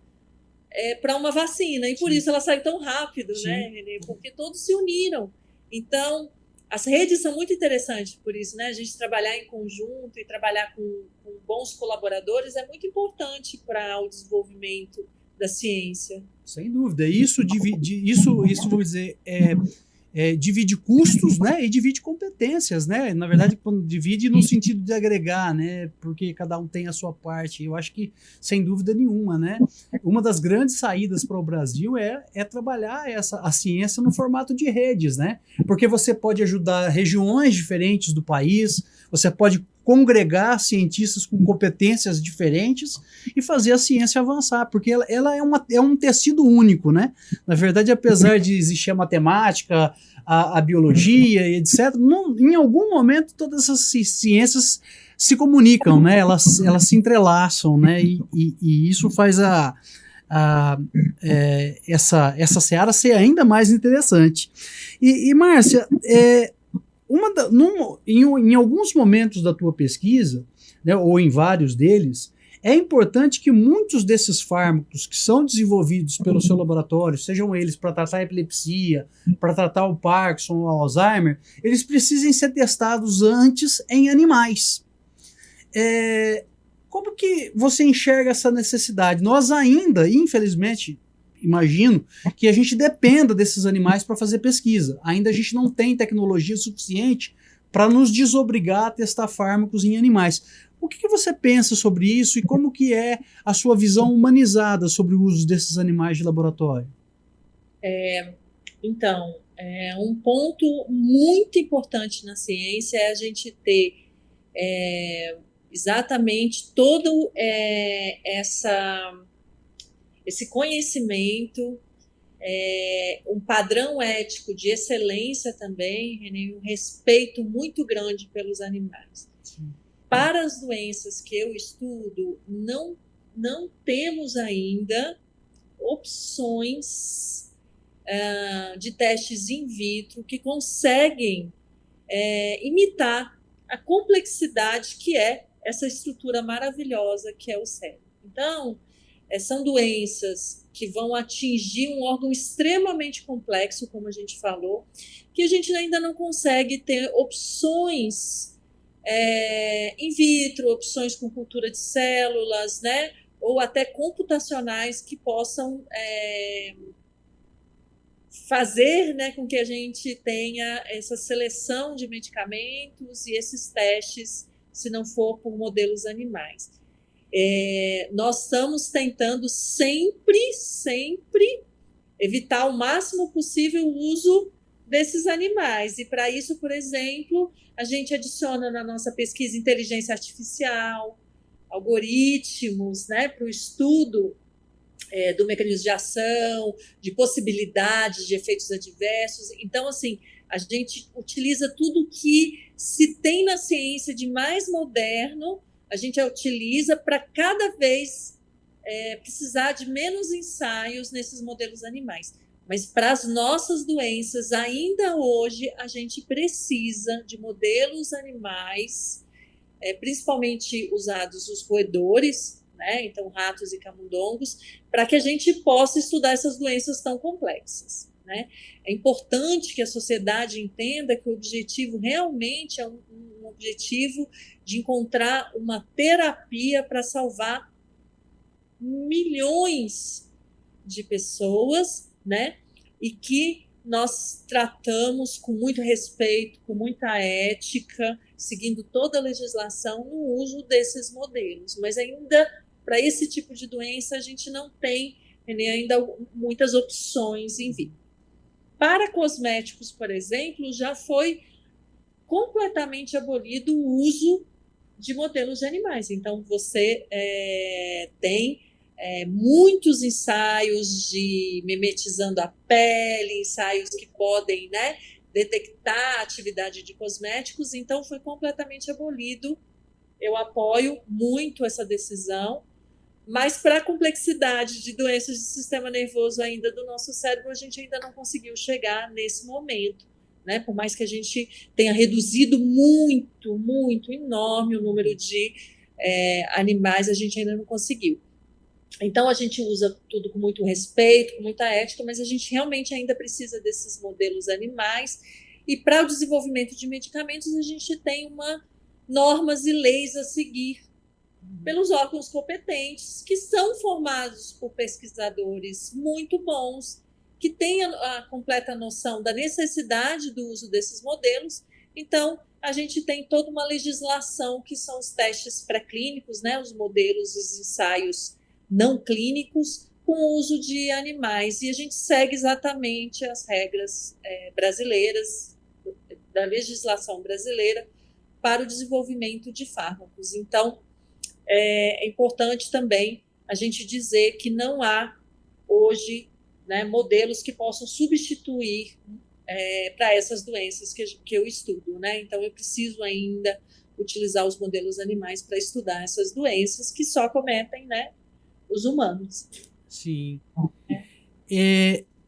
para uma vacina. E por isso ela saiu tão rápido, né, Renê? Porque todos se uniram. Então, as redes são muito interessantes por isso, né? A gente trabalhar em conjunto e trabalhar com bons colaboradores é muito importante para o desenvolvimento da ciência. Sem dúvida. Isso vou dizer, divide custos, né, e divide competências, né? Na verdade, divide no sentido de agregar, né? Porque cada um tem a sua parte. Eu acho que, sem dúvida nenhuma, né? Uma das grandes saídas para o Brasil é trabalhar a ciência no formato de redes, né? Porque você pode ajudar regiões diferentes do país, você pode congregar cientistas com competências diferentes e fazer a ciência avançar, porque ela é um tecido único, né? Na verdade, apesar de existir a matemática, a biologia e etc., em algum momento todas essas ciências se comunicam, né? Elas se entrelaçam, né? E isso faz essa seara ser ainda mais interessante. E Márcia, em alguns momentos da tua pesquisa, né, ou em vários deles, é importante que muitos desses fármacos que são desenvolvidos pelo seu laboratório, sejam eles para tratar a epilepsia, para tratar o Parkinson, o Alzheimer, eles precisem ser testados antes em animais. Como que você enxerga essa necessidade? Nós ainda, infelizmente, imagino que a gente dependa desses animais para fazer pesquisa. Ainda a gente não tem tecnologia suficiente para nos desobrigar a testar fármacos em animais. O que você pensa sobre isso e como que é a sua visão humanizada sobre o uso desses animais de laboratório? Então, um ponto muito importante na ciência é a gente ter exatamente todo esse conhecimento, um padrão ético de excelência também, um respeito muito grande pelos animais. Sim. Para as doenças que eu estudo, não temos ainda opções de testes in vitro que conseguem imitar a complexidade que é essa estrutura maravilhosa que é o cérebro. Então, são doenças que vão atingir um órgão extremamente complexo, como a gente falou, que a gente ainda não consegue ter opções in vitro, opções com cultura de células, né? Ou até computacionais que possam fazer, né, com que a gente tenha essa seleção de medicamentos e esses testes, se não for por modelos animais. Nós estamos tentando sempre evitar o máximo possível o uso desses animais. E para isso, por exemplo, a gente adiciona na nossa pesquisa inteligência artificial, algoritmos, né, para o estudo do mecanismo de ação, de possibilidades de efeitos adversos. Então, assim, a gente utiliza tudo que se tem na ciência de mais moderno, a gente utiliza para cada vez precisar de menos ensaios nesses modelos animais. Mas para as nossas doenças, ainda hoje, a gente precisa de modelos animais, principalmente usados os roedores, né? Então, ratos e camundongos, para que a gente possa estudar essas doenças tão complexas, né? É importante que a sociedade entenda que o objetivo realmente é um objetivo de encontrar uma terapia para salvar milhões de pessoas, né? E que nós tratamos com muito respeito, com muita ética, seguindo toda a legislação no uso desses modelos. Mas ainda, para esse tipo de doença, a gente não tem ainda muitas opções em vitro. Para cosméticos, por exemplo, já foi completamente abolido o uso de modelos de animais. Então, você tem muitos ensaios de mimetizando a pele, ensaios que podem, né, detectar a atividade de cosméticos. Então, foi completamente abolido. Eu apoio muito essa decisão, mas para a complexidade de doenças do sistema nervoso ainda do nosso cérebro, a gente ainda não conseguiu chegar nesse momento, né? Por mais que a gente tenha reduzido muito, muito, enorme o número de animais, a gente ainda não conseguiu. Então, a gente usa tudo com muito respeito, com muita ética, mas a gente realmente ainda precisa desses modelos animais. E para o desenvolvimento de medicamentos, a gente tem normas e leis a seguir pelos órgãos competentes, que são formados por pesquisadores muito bons, que têm a completa noção da necessidade do uso desses modelos. Então, a gente tem toda uma legislação que são os testes pré-clínicos, né, os modelos, os ensaios não clínicos com o uso de animais, e a gente segue exatamente as regras brasileiras, da legislação brasileira, para o desenvolvimento de fármacos. Então, é importante também a gente dizer que não há hoje, né, modelos que possam substituir para essas doenças que eu estudo, né? Então, eu preciso ainda utilizar os modelos animais para estudar essas doenças que só cometem, né, os humanos. Sim.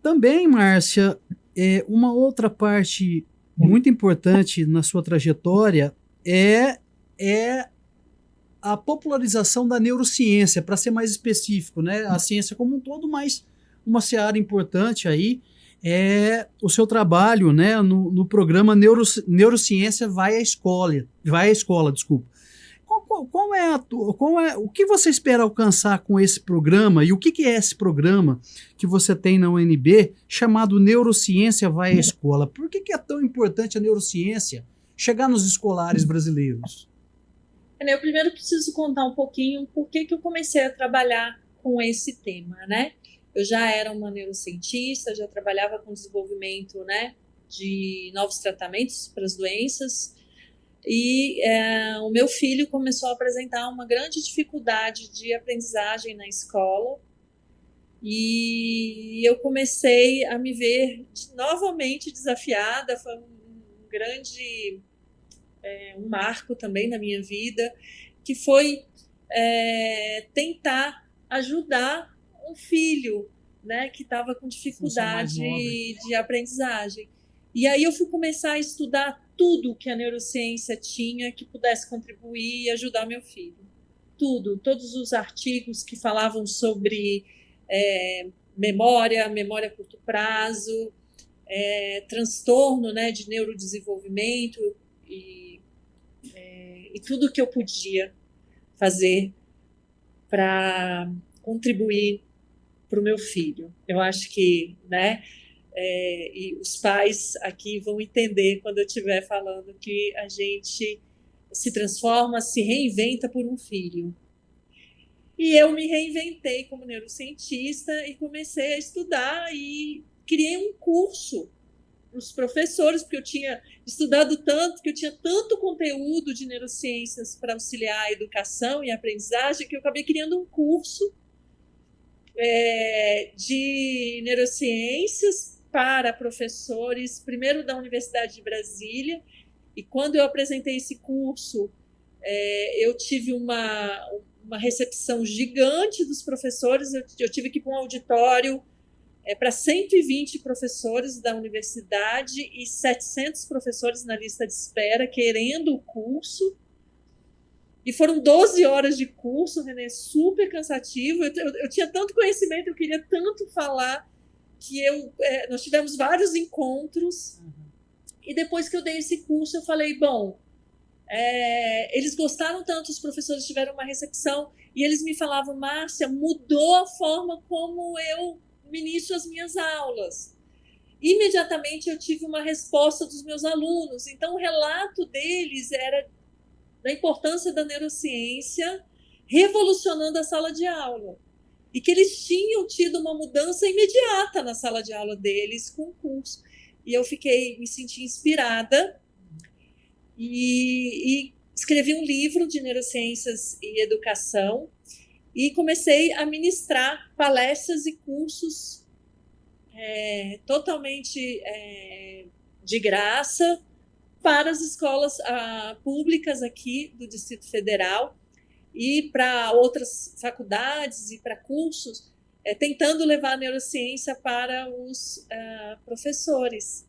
Também, Márcia, uma outra parte muito importante na sua trajetória é a popularização da neurociência, para ser mais específico, né? A ciência como um todo, mas uma seara importante aí é o seu trabalho, né, no programa Neurociência vai à escola, desculpa. O que você espera alcançar com esse programa e o que é esse programa que você tem na UNB chamado Neurociência vai à escola? Por que é tão importante a neurociência chegar nos escolares brasileiros? Eu primeiro preciso contar um pouquinho por que eu comecei a trabalhar com esse tema, né? Eu já era uma neurocientista, já trabalhava com desenvolvimento, né, de novos tratamentos para as doenças, e o meu filho começou a apresentar uma grande dificuldade de aprendizagem na escola, e eu comecei a me ver novamente desafiada. Foi um grande um marco também na minha vida, que foi tentar ajudar um filho né, que estava com Função mais dificuldade nobre. de aprendizagem. E aí eu fui começar a estudar tudo que a neurociência tinha que pudesse contribuir e ajudar meu filho. Tudo, todos os artigos que falavam sobre memória a curto prazo, transtorno, né, de neurodesenvolvimento e tudo que eu podia fazer para contribuir para o meu filho. Eu acho que, né, e os pais aqui vão entender quando eu estiver falando que a gente se transforma, se reinventa por um filho. E eu me reinventei como neurocientista e comecei a estudar e criei um curso para os professores, porque eu tinha estudado tanto, que eu tinha tanto conteúdo de neurociências para auxiliar a educação e a aprendizagem, que eu acabei criando um curso de neurociências para professores, primeiro da Universidade de Brasília, e quando eu apresentei esse curso, eu tive uma recepção gigante dos professores, eu tive que ir para um auditório para 120 professores da universidade e 700 professores na lista de espera querendo o curso. E foram 12 horas de curso, René, super cansativo. Eu tinha tanto conhecimento, eu queria tanto falar, que nós tivemos vários encontros. E depois que eu dei esse curso, eu falei, bom, eles gostaram tanto, os professores tiveram uma recepção, e eles me falavam, Márcia, mudou a forma como eu ministro as minhas aulas. Imediatamente eu tive uma resposta dos meus alunos. Então o relato deles era da importância da neurociência revolucionando a sala de aula, e que eles tinham tido uma mudança imediata na sala de aula deles com o curso. E eu me senti inspirada e escrevi um livro de neurociências e educação e comecei a ministrar palestras e cursos totalmente de graça para as escolas públicas aqui do Distrito Federal e para outras faculdades e para cursos, tentando levar a neurociência para os professores.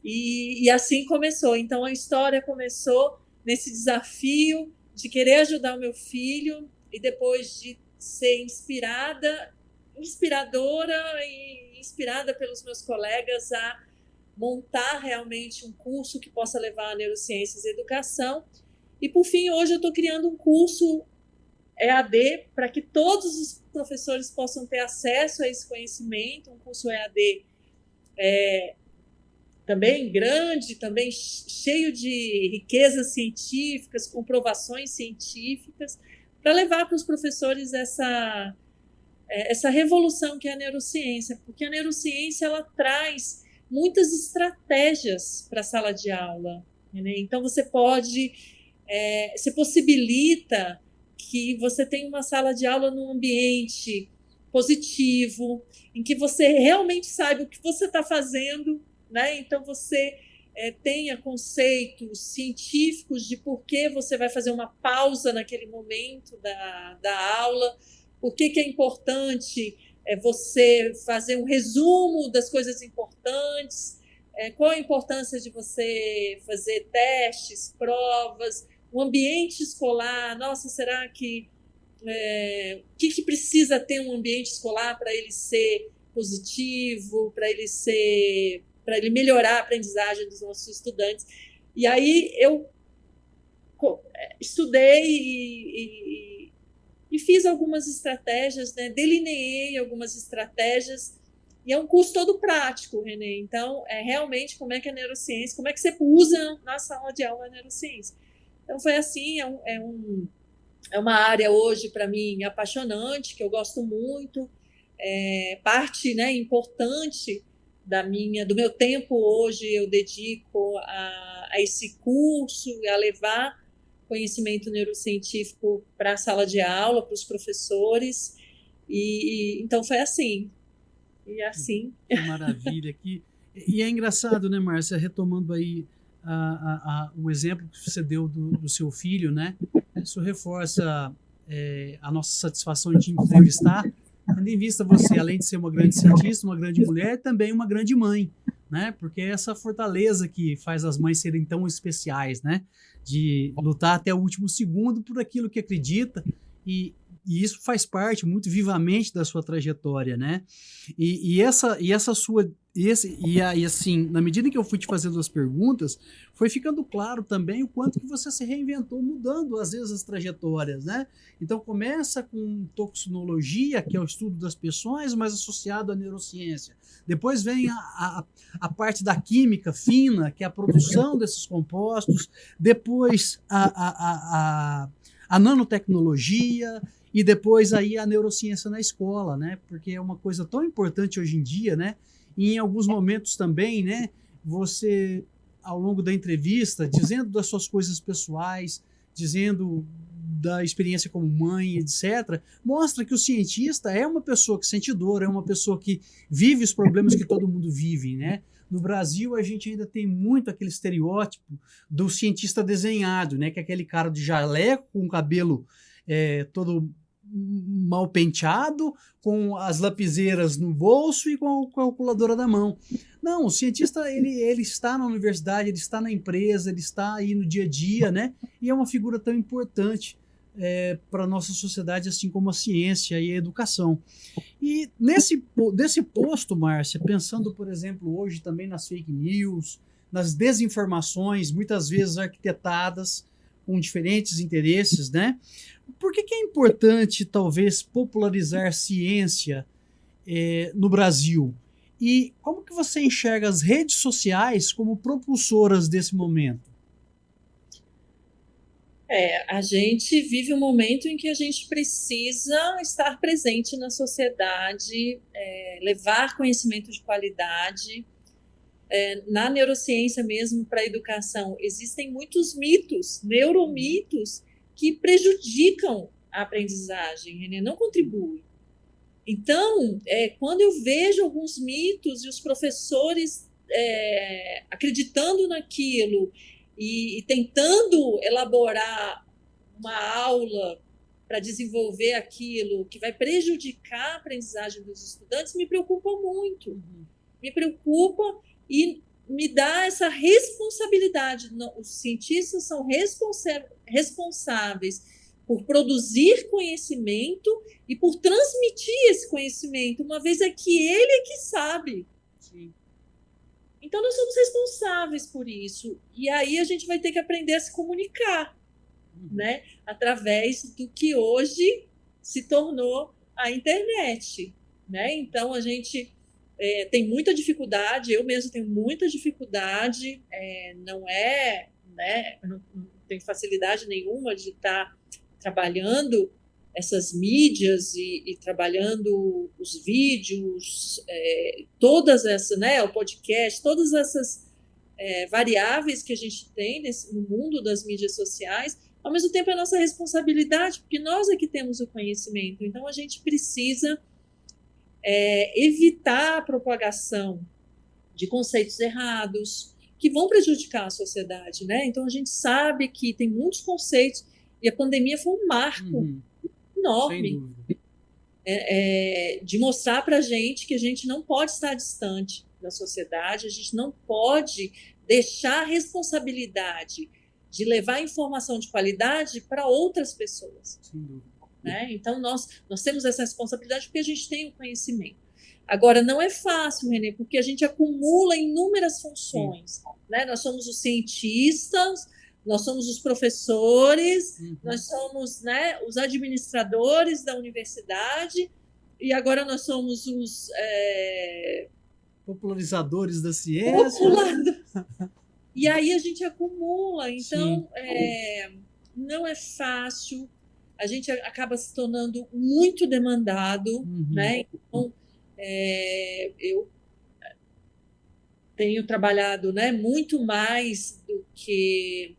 E assim começou. Então, a história começou nesse desafio de querer ajudar o meu filho e depois de ser inspiradora e inspirada pelos meus colegas a montar realmente um curso que possa levar a neurociências e educação. E, por fim, hoje eu estou criando um curso EAD para que todos os professores possam ter acesso a esse conhecimento, um curso EAD também grande, também cheio de riquezas científicas, comprovações científicas, para levar para os professores essa revolução que é a neurociência, porque a neurociência ela traz muitas estratégias para a sala de aula, né? Então você possibilita que você tenha uma sala de aula num ambiente positivo, em que você realmente saiba o que você está fazendo, né? Então você tenha conceitos científicos de por que você vai fazer uma pausa naquele momento da aula, por que é importante você fazer um resumo das coisas importantes, qual a importância de você fazer testes, provas, o ambiente escolar. Nossa, será que o que precisa ter um ambiente escolar para ele ser positivo, para ele melhorar a aprendizagem dos nossos estudantes? E aí eu estudei e fiz algumas estratégias, né? Delineei algumas estratégias, e é um curso todo prático, René. Então, realmente como é que a neurociência, como é que você usa na sala de aula a neurociência. Então, foi assim, é uma área hoje, para mim, apaixonante, que eu gosto muito, parte, né, importante do meu tempo hoje eu dedico a esse curso, a levar conhecimento neurocientífico para a sala de aula, para os professores, e então foi assim. E assim. Que maravilha. E é engraçado, né, Márcia, retomando aí o exemplo que você deu do seu filho, né? Isso reforça a nossa satisfação de entrevistar tendo em vista você, além de ser uma grande cientista, uma grande mulher, também uma grande mãe, né? Porque é essa fortaleza que faz as mães serem tão especiais, né? De lutar até o último segundo por aquilo que acredita e isso faz parte muito vivamente da sua trajetória, né? E essa sua e aí assim, na medida em que eu fui te fazendo as perguntas, foi ficando claro também o quanto que você se reinventou, mudando às vezes as trajetórias, né? Então começa com toxinologia, que é o estudo das pessoas, mas associado à neurociência. Depois vem a parte da química fina, que é a produção desses compostos. Depois a nanotecnologia e depois aí a neurociência na escola, né? Porque é uma coisa tão importante hoje em dia, né? E em alguns momentos também, né? Você, ao longo da entrevista, dizendo das suas coisas pessoais, dizendo da experiência como mãe, etc., mostra que o cientista é uma pessoa que sente dor, é uma pessoa que vive os problemas que todo mundo vive, né? No Brasil, a gente ainda tem muito aquele estereótipo do cientista desenhado, né? Que é aquele cara de jaleco, com o cabelo todo mal penteado, com as lapiseiras no bolso e com a calculadora na mão. Não, o cientista, ele está na universidade, ele está na empresa, ele está aí no dia a dia, né? E é uma figura tão importante para a nossa sociedade, assim como a ciência e a educação. E nesse posto, Márcia, pensando, por exemplo, hoje também nas fake news, nas desinformações, muitas vezes arquitetadas com diferentes interesses, né? Por que é importante, talvez, popularizar ciência no Brasil? E como que você enxerga as redes sociais como propulsoras desse momento? A gente vive um momento em que a gente precisa estar presente na sociedade, levar conhecimento de qualidade. Na neurociência mesmo, para a educação, existem muitos mitos, neuromitos, que prejudicam a aprendizagem, Renê, não contribuem. Então, quando eu vejo alguns mitos e os professores acreditando naquilo e tentando elaborar uma aula para desenvolver aquilo que vai prejudicar a aprendizagem dos estudantes, me preocupa muito. Me preocupa e me dá essa responsabilidade. Os cientistas são responsáveis por produzir conhecimento e por transmitir esse conhecimento, uma vez que ele é que sabe. Sim. Então, nós somos responsáveis por isso. E aí a gente vai ter que aprender a se comunicar, né? Através do que hoje se tornou a internet, né? Então, a gente tem muita dificuldade, eu mesmo tenho muita dificuldade, não tenho facilidade nenhuma de estar trabalhando essas mídias e trabalhando os vídeos, todas essas, né, o podcast, todas essas variáveis que a gente tem no mundo das mídias sociais. Ao mesmo tempo é nossa responsabilidade, porque nós é que temos o conhecimento, então a gente precisa evitar a propagação de conceitos errados que vão prejudicar a sociedade, né? Então a gente sabe que tem muitos conceitos e a pandemia foi um marco enorme de mostrar para a gente que a gente não pode estar distante da sociedade, a gente não pode deixar a responsabilidade de levar informação de qualidade para outras pessoas. Sem dúvida. Né? Então, nós temos essa responsabilidade porque a gente tem o conhecimento. Agora, não é fácil, Renê, porque a gente acumula inúmeras funções. Né? Nós somos os cientistas, nós somos os professores, nós somos, né, os administradores da universidade, e agora nós somos os popularizadores da ciência. E aí a gente acumula. Então, não é fácil. A gente acaba se tornando muito demandado, né? Então, eu tenho trabalhado, né, muito mais do que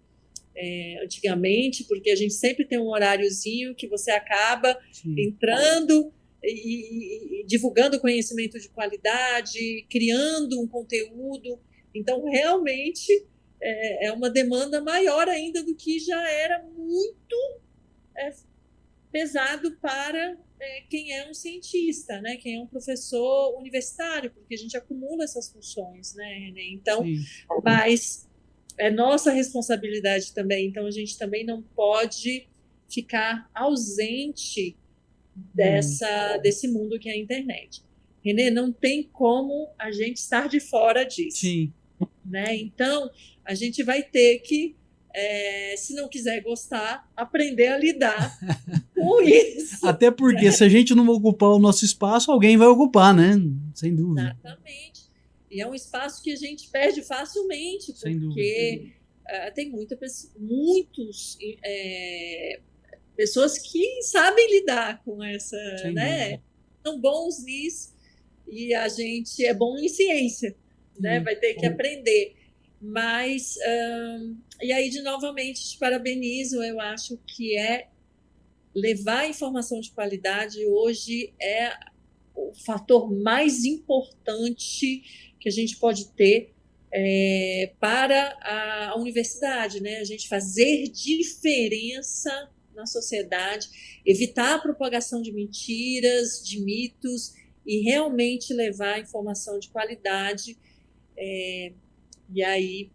antigamente, porque a gente sempre tem um horáriozinho que você acaba entrando e divulgando conhecimento de qualidade, criando um conteúdo. Então, realmente, é uma demanda maior ainda do que já era muito pesado para quem é um cientista, né? Quem é um professor universitário, porque a gente acumula essas funções, né, Renê? Então, Sim. mas é nossa responsabilidade também. Então, a gente também não pode ficar ausente desse mundo que é a internet. Renê, não tem como a gente estar de fora disso. Sim. Né? Então, a gente vai ter que, se não quiser gostar, aprender a lidar com isso. Até porque se a gente não ocupar o nosso espaço, alguém vai ocupar, né? Sem dúvida. Exatamente. E é um espaço que a gente perde facilmente, porque tem muitos pessoas que sabem lidar com essa, né? São bons nisso, e a gente é bom em ciência, né? Vai ter que aprender. Mas, e aí, novamente, te parabenizo, eu acho que levar informação de qualidade hoje é o fator mais importante que a gente pode ter para a universidade, né? A gente fazer diferença na sociedade, evitar a propagação de mentiras, de mitos, e realmente levar informação de qualidade. E aí,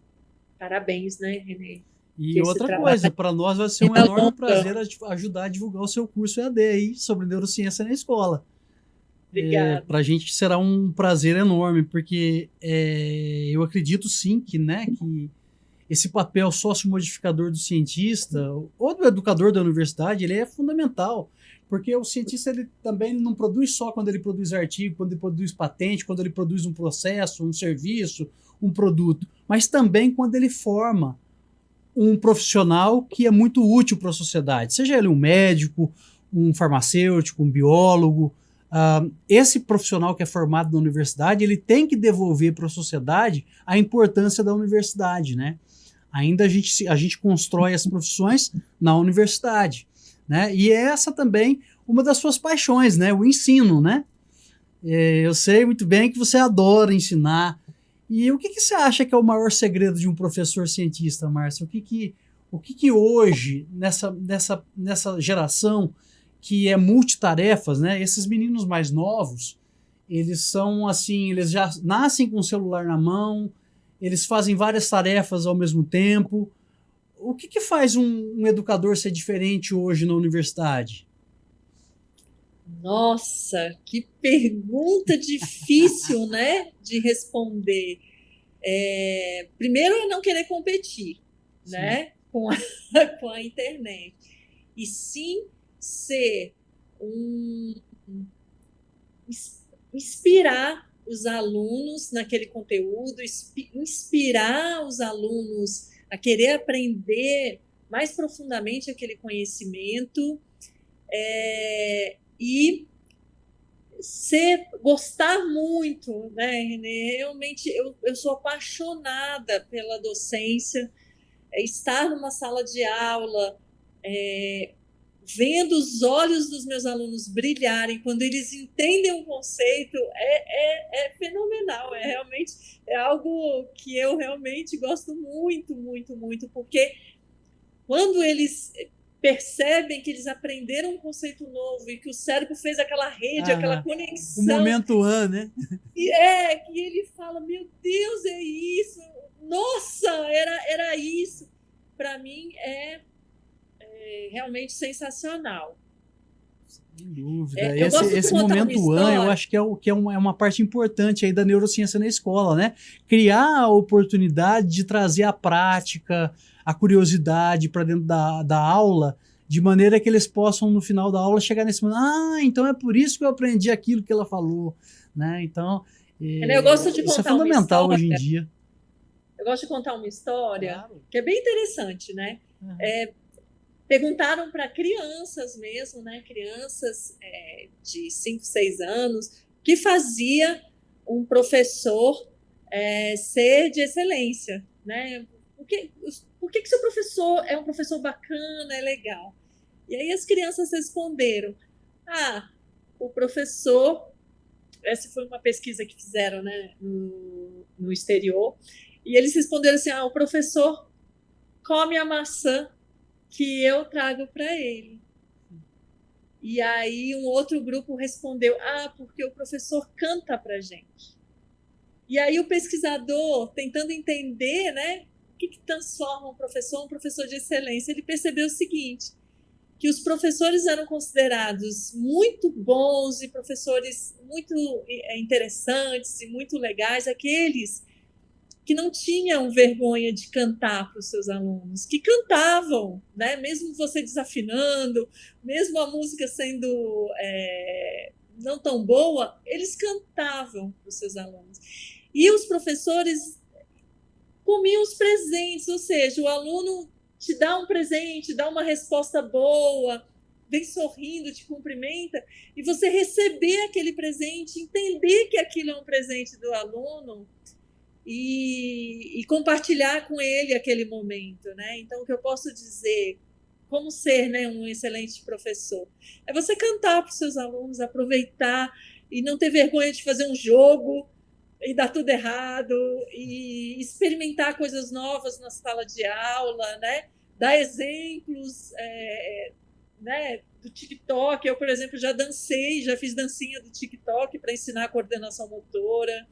parabéns, né, Renê? E outra coisa, para nós vai ser um enorme prazer ajudar a divulgar o seu curso EAD aí sobre neurociência na escola. Para a gente será um prazer enorme, porque eu acredito sim que esse papel sociomodificador do cientista ou do educador da universidade, ele é fundamental, porque o cientista ele também não produz só quando ele produz artigo, quando ele produz patente, quando ele produz um processo, um serviço, um produto, mas também quando ele forma um profissional que é muito útil para a sociedade, seja ele um médico, um farmacêutico, um biólogo. Esse profissional que é formado na universidade, ele tem que devolver para a sociedade a importância da universidade, né? Ainda a gente constrói as profissões na universidade, né? E essa também uma das suas paixões, né? O ensino, né? Eu sei muito bem que você adora ensinar. E o que você acha que é o maior segredo de um professor cientista, Márcia? O que hoje, nessa geração que é multitarefas, né? Esses meninos mais novos, eles são assim, eles já nascem com o celular na mão, eles fazem várias tarefas ao mesmo tempo. O que faz um educador ser diferente hoje na universidade? Nossa, que pergunta difícil, né, de responder. Primeiro, é não querer competir, né, com a internet. E sim ser inspirar os alunos naquele conteúdo, inspirar os alunos a querer aprender mais profundamente aquele conhecimento, e gostar muito, né, Renê? Realmente eu sou apaixonada pela docência, estar numa sala de aula, vendo os olhos dos meus alunos brilharem quando eles entendem um conceito, é fenomenal, realmente algo que eu realmente gosto muito, muito, muito, porque quando eles percebem que eles aprenderam um conceito novo e que o cérebro fez aquela rede, aquela conexão. O momento né? Que ele fala, meu Deus, é isso, nossa, era isso. Para mim é realmente sensacional. Sem dúvida. Esse momento eu acho que é uma parte importante aí da neurociência na escola, né? Criar a oportunidade de trazer a prática, a curiosidade para dentro da aula, de maneira que eles possam, no final da aula, chegar nesse momento, então é por isso que eu aprendi aquilo que ela falou, né? Então, eu gosto de isso é fundamental hoje em dia. Eu gosto de contar uma história que é bem interessante, né? Perguntaram para crianças mesmo, né? Crianças de 5, 6 anos, o que fazia um professor ser de excelência, né? Por que seu professor é um professor bacana, é legal? E aí as crianças responderam, o professor, essa foi uma pesquisa que fizeram, né, no exterior, e eles responderam assim, o professor come a maçã que eu trago para ele. E aí um outro grupo respondeu, porque o professor canta para a gente. E aí o pesquisador, tentando entender, né, o que transforma um professor de excelência, ele percebeu o seguinte, que os professores eram considerados muito bons e professores muito interessantes e muito legais, aqueles que não tinham vergonha de cantar para os seus alunos, que cantavam, né? Mesmo você desafinando, mesmo a música sendo não tão boa, eles cantavam para os seus alunos. E os professores comiam os presentes, ou seja, o aluno te dá um presente, dá uma resposta boa, vem sorrindo, te cumprimenta, e você receber aquele presente, entender que aquilo é um presente do aluno, e compartilhar com ele aquele momento, né? Então, o que eu posso dizer, como ser, né, um excelente professor, é você cantar para os seus alunos, aproveitar e não ter vergonha de fazer um jogo e dar tudo errado, e experimentar coisas novas na sala de aula, né? Dar exemplos, né, do TikTok. Eu, por exemplo, já fiz dancinha do TikTok para ensinar a coordenação motora.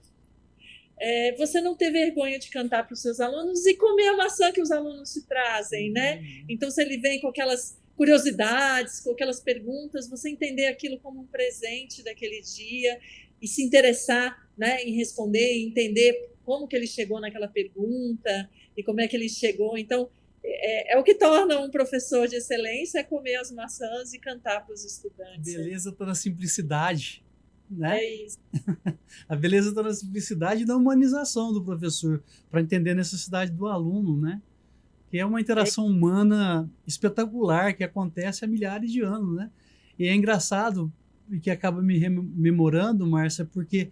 Você não ter vergonha de cantar para os seus alunos e comer a maçã que os alunos te trazem, né? Então, se ele vem com aquelas curiosidades, com aquelas perguntas, você entender aquilo como um presente daquele dia e se interessar, né, em responder, entender como que ele chegou naquela pergunta e como é que ele chegou. Então, é o que torna um professor de excelência, é comer as maçãs e cantar para os estudantes. A beleza está na simplicidade, né? É isso. A beleza está na simplicidade e na humanização do professor, para entender a necessidade do aluno, né? Que é uma interação humana espetacular que acontece há milhares de anos, né? E é engraçado, e que acaba me rememorando, Márcia, porque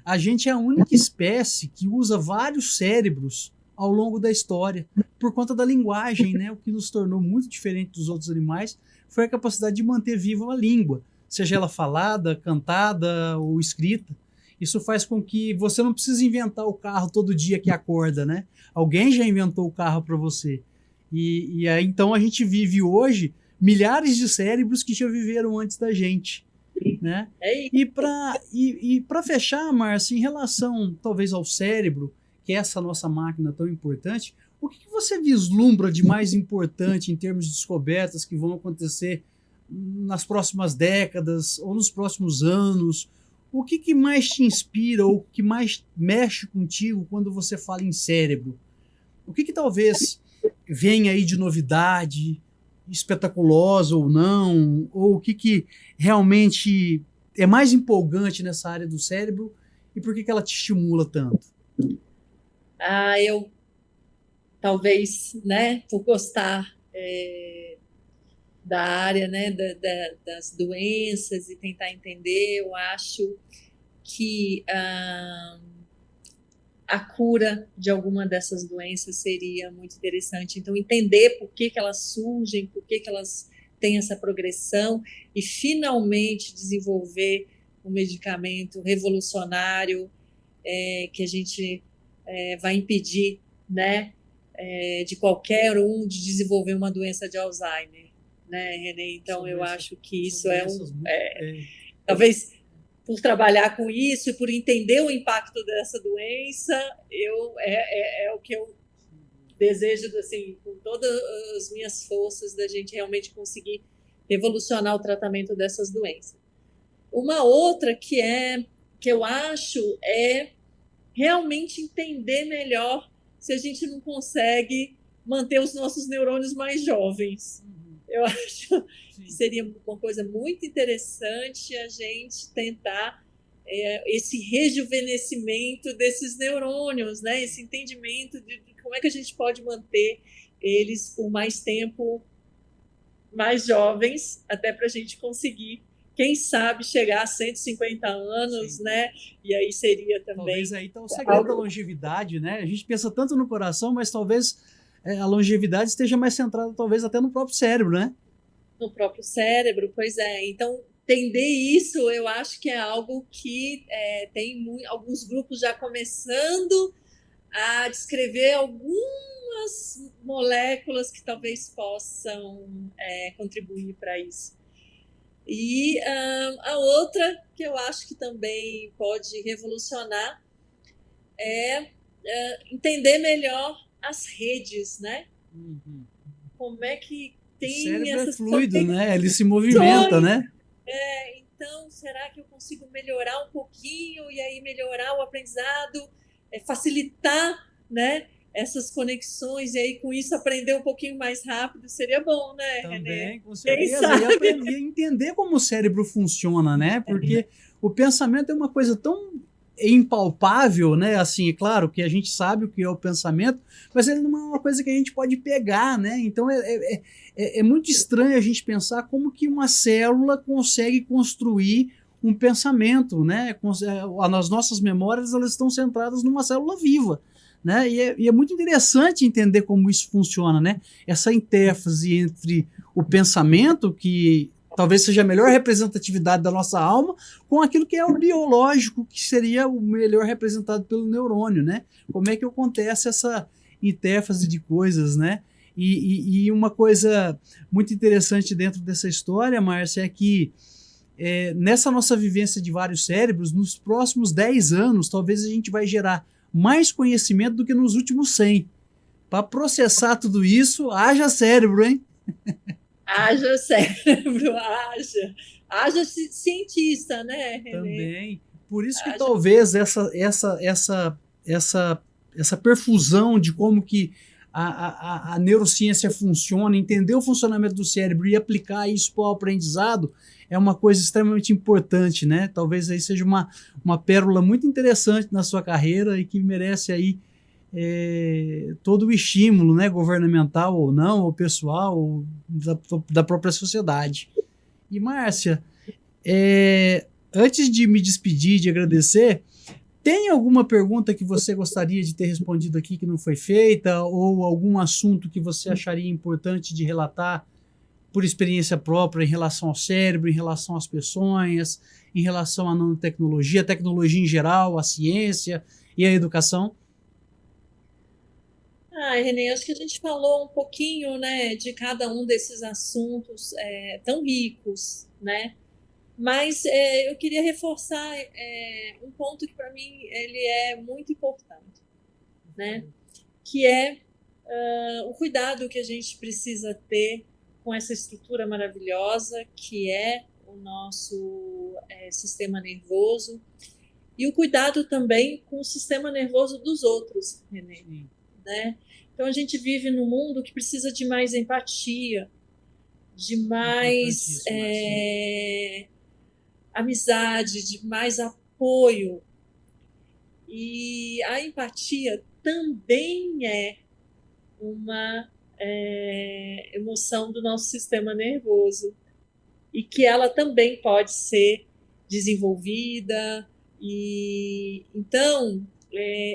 a gente é a única espécie que usa vários cérebros ao longo da história, por conta da linguagem, né? O que nos tornou muito diferente dos outros animais foi a capacidade de manter viva a língua, seja ela falada, cantada ou escrita. Isso faz com que você não precise inventar o carro todo dia que acorda, né? Alguém já inventou o carro para você. E aí, então a gente vive hoje milhares de cérebros que já viveram antes da gente, né? E para fechar, Márcia, em relação talvez ao cérebro, que é essa nossa máquina tão importante, o que você vislumbra de mais importante em termos de descobertas que vão acontecer nas próximas décadas ou nos próximos anos? O que mais te inspira ou que mais mexe contigo quando você fala em cérebro? O que talvez venha aí de novidade, espetaculosa ou não? Ou o que realmente é mais empolgante nessa área do cérebro e por que ela te estimula tanto? Eu talvez, né, por gostar da área, né, das doenças e tentar entender, eu acho que a cura de alguma dessas doenças seria muito interessante. Então, entender por que elas surgem, por que elas têm essa progressão e finalmente desenvolver um medicamento revolucionário que a gente vai impedir, né, de qualquer um de desenvolver uma doença de Alzheimer, né, Renê? Então, eu acho que isso talvez por trabalhar com isso e por entender o impacto dessa doença, é o que eu desejo, assim, com todas as minhas forças, da gente realmente conseguir revolucionar o tratamento dessas doenças. Uma outra que eu acho realmente entender melhor se a gente não consegue manter os nossos neurônios mais jovens. Eu acho que seria uma coisa muito interessante a gente tentar esse rejuvenescimento desses neurônios, né? Esse entendimento de como é que a gente pode manter eles por mais tempo, mais jovens, até para a gente conseguir, quem sabe, chegar a 150 anos, sim, né? E aí seria também... Talvez aí está o segredo da longevidade, né? A gente pensa tanto no coração, mas talvez a longevidade esteja mais centrada, talvez, até no próprio cérebro, né? No próprio cérebro, pois é. Então, entender isso, eu acho que é algo que tem alguns grupos já começando a descrever algumas moléculas que talvez possam contribuir para isso. E a outra que eu acho que também pode revolucionar é entender melhor as redes, né? Uhum. Como é que O tem cérebro é essas fluido, né? Ele se movimenta, conexões? né? Então, será que eu consigo melhorar um pouquinho e aí melhorar o aprendizado, facilitar, né, essas conexões e aí com isso aprender um pouquinho mais rápido? Seria bom, né, Renê? Também, com Quem certeza. E sabe? aprender, entender como o cérebro funciona, né? Porque o pensamento é uma coisa tão impalpável, né? Assim, é claro que a gente sabe o que é o pensamento, mas ele não é uma coisa que a gente pode pegar, né? Então é muito estranho a gente pensar como que uma célula consegue construir um pensamento, né? As nossas memórias elas estão centradas numa célula viva. Né? E é muito interessante entender como isso funciona, né? Essa interface entre o pensamento, que talvez seja a melhor representatividade da nossa alma, com aquilo que é o biológico, que seria o melhor representado pelo neurônio, né? Como é que acontece essa interface de coisas, né? E uma coisa muito interessante dentro dessa história, Márcia, é que nessa nossa vivência de vários cérebros, nos próximos 10 anos, talvez a gente vai gerar mais conhecimento do que nos últimos 100. Para processar tudo isso, haja cérebro, hein? Haja cérebro, haja. Haja cientista, né, Renê? Também. Por isso que Haja. talvez essa perfusão de como que a neurociência funciona, entender o funcionamento do cérebro e aplicar isso para o aprendizado é uma coisa extremamente importante, né? Talvez aí seja uma pérola muito interessante na sua carreira e que merece aí todo o estímulo, né, governamental ou não, ou pessoal, ou da própria sociedade. E Márcia, antes de me despedir, de agradecer, tem alguma pergunta que você gostaria de ter respondido aqui que não foi feita, ou algum assunto que você acharia importante de relatar por experiência própria em relação ao cérebro, em relação às peçonhas, em relação à nanotecnologia, a tecnologia em geral, a ciência e a educação? Renê, acho que a gente falou um pouquinho, né, de cada um desses assuntos tão ricos, né? Mas eu queria reforçar um ponto que para mim ele é muito importante, né? Que é o cuidado que a gente precisa ter com essa estrutura maravilhosa que é o nosso sistema nervoso e o cuidado também com o sistema nervoso dos outros, Renê, né? Então a gente vive num mundo que precisa de mais empatia, de mais amizade, de mais apoio. E a empatia também é uma emoção do nosso sistema nervoso e que ela também pode ser desenvolvida. E então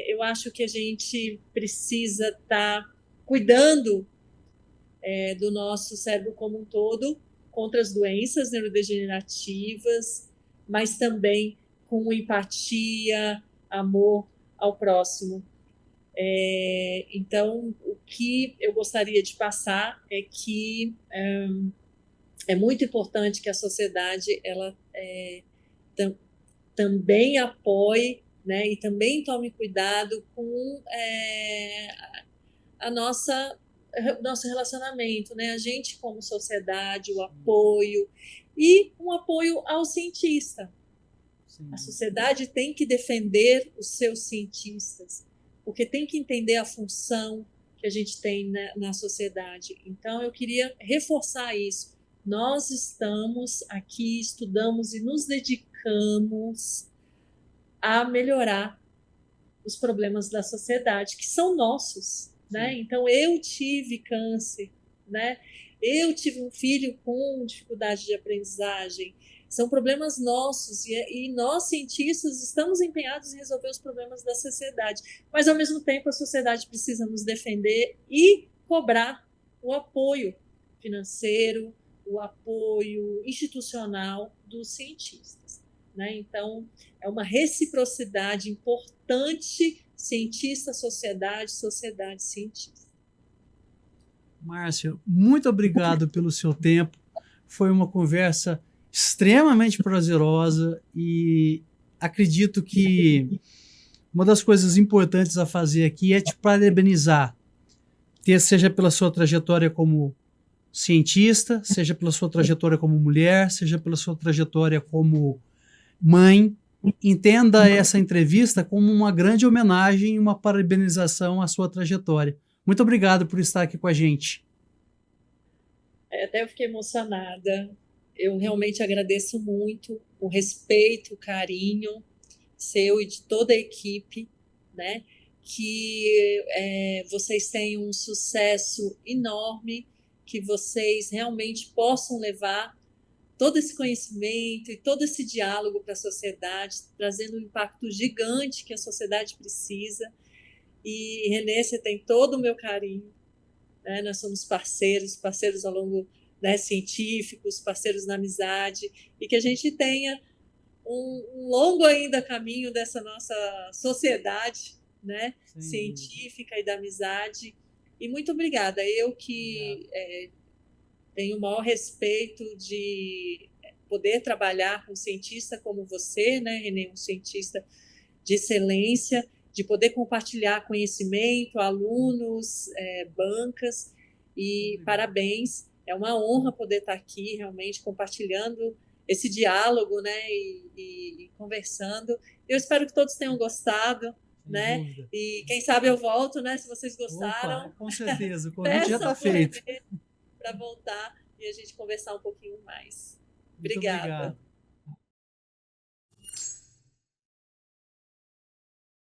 eu acho que a gente precisa estar cuidando do nosso cérebro como um todo contra as doenças neurodegenerativas, mas também com empatia, amor ao próximo. Então, o que eu gostaria de passar é que é muito importante que a sociedade ela também apoie, né, e também tome cuidado com a nosso relacionamento, né? A gente como sociedade, o apoio e um apoio ao cientista. Sim. A sociedade tem que defender os seus cientistas, porque tem que entender a função que a gente tem na sociedade. Então, eu queria reforçar isso. Nós estamos aqui, estudamos e nos dedicamos a melhorar os problemas da sociedade, que são nossos. Né? Então, eu tive câncer, né? Eu tive um filho com dificuldade de aprendizagem. São problemas nossos e nós, cientistas, estamos empenhados em resolver os problemas da sociedade. Mas, ao mesmo tempo, a sociedade precisa nos defender e cobrar o apoio financeiro, o apoio institucional dos cientistas. Né? Então, é uma reciprocidade importante, cientista, sociedade, sociedade, cientista. Márcia, muito obrigado pelo seu tempo. Foi uma conversa extremamente prazerosa e acredito que uma das coisas importantes a fazer aqui é te parabenizar, seja pela sua trajetória como cientista, seja pela sua trajetória como mulher, seja pela sua trajetória como mãe. Entenda essa entrevista como uma grande homenagem e uma parabenização à sua trajetória. Muito obrigado por estar aqui com a gente. Até eu fiquei emocionada. Eu realmente agradeço muito o respeito, o carinho seu e de toda a equipe, né? Que vocês tenham um sucesso enorme, que vocês realmente possam levar todo esse conhecimento e todo esse diálogo para a sociedade, trazendo um impacto gigante que a sociedade precisa. E, Renê, você tem todo o meu carinho, né? Nós somos parceiros ao longo, né, científicos, parceiros na amizade, e que a gente tenha um longo ainda caminho dessa nossa sociedade, né, científica e da amizade. E muito obrigada. Eu que tenho o maior respeito de poder trabalhar com um cientista como você, né, Renê, um cientista de excelência, de poder compartilhar conhecimento, alunos, bancas, e parabéns. É uma honra poder estar aqui realmente compartilhando esse diálogo, né, e conversando. Eu espero que todos tenham gostado, né? Dúvida. E quem sabe eu volto, né? Se vocês gostaram. Opa, com certeza, o convite já está feito. Para voltar e a gente conversar um pouquinho mais. Muito Obrigada. obrigado.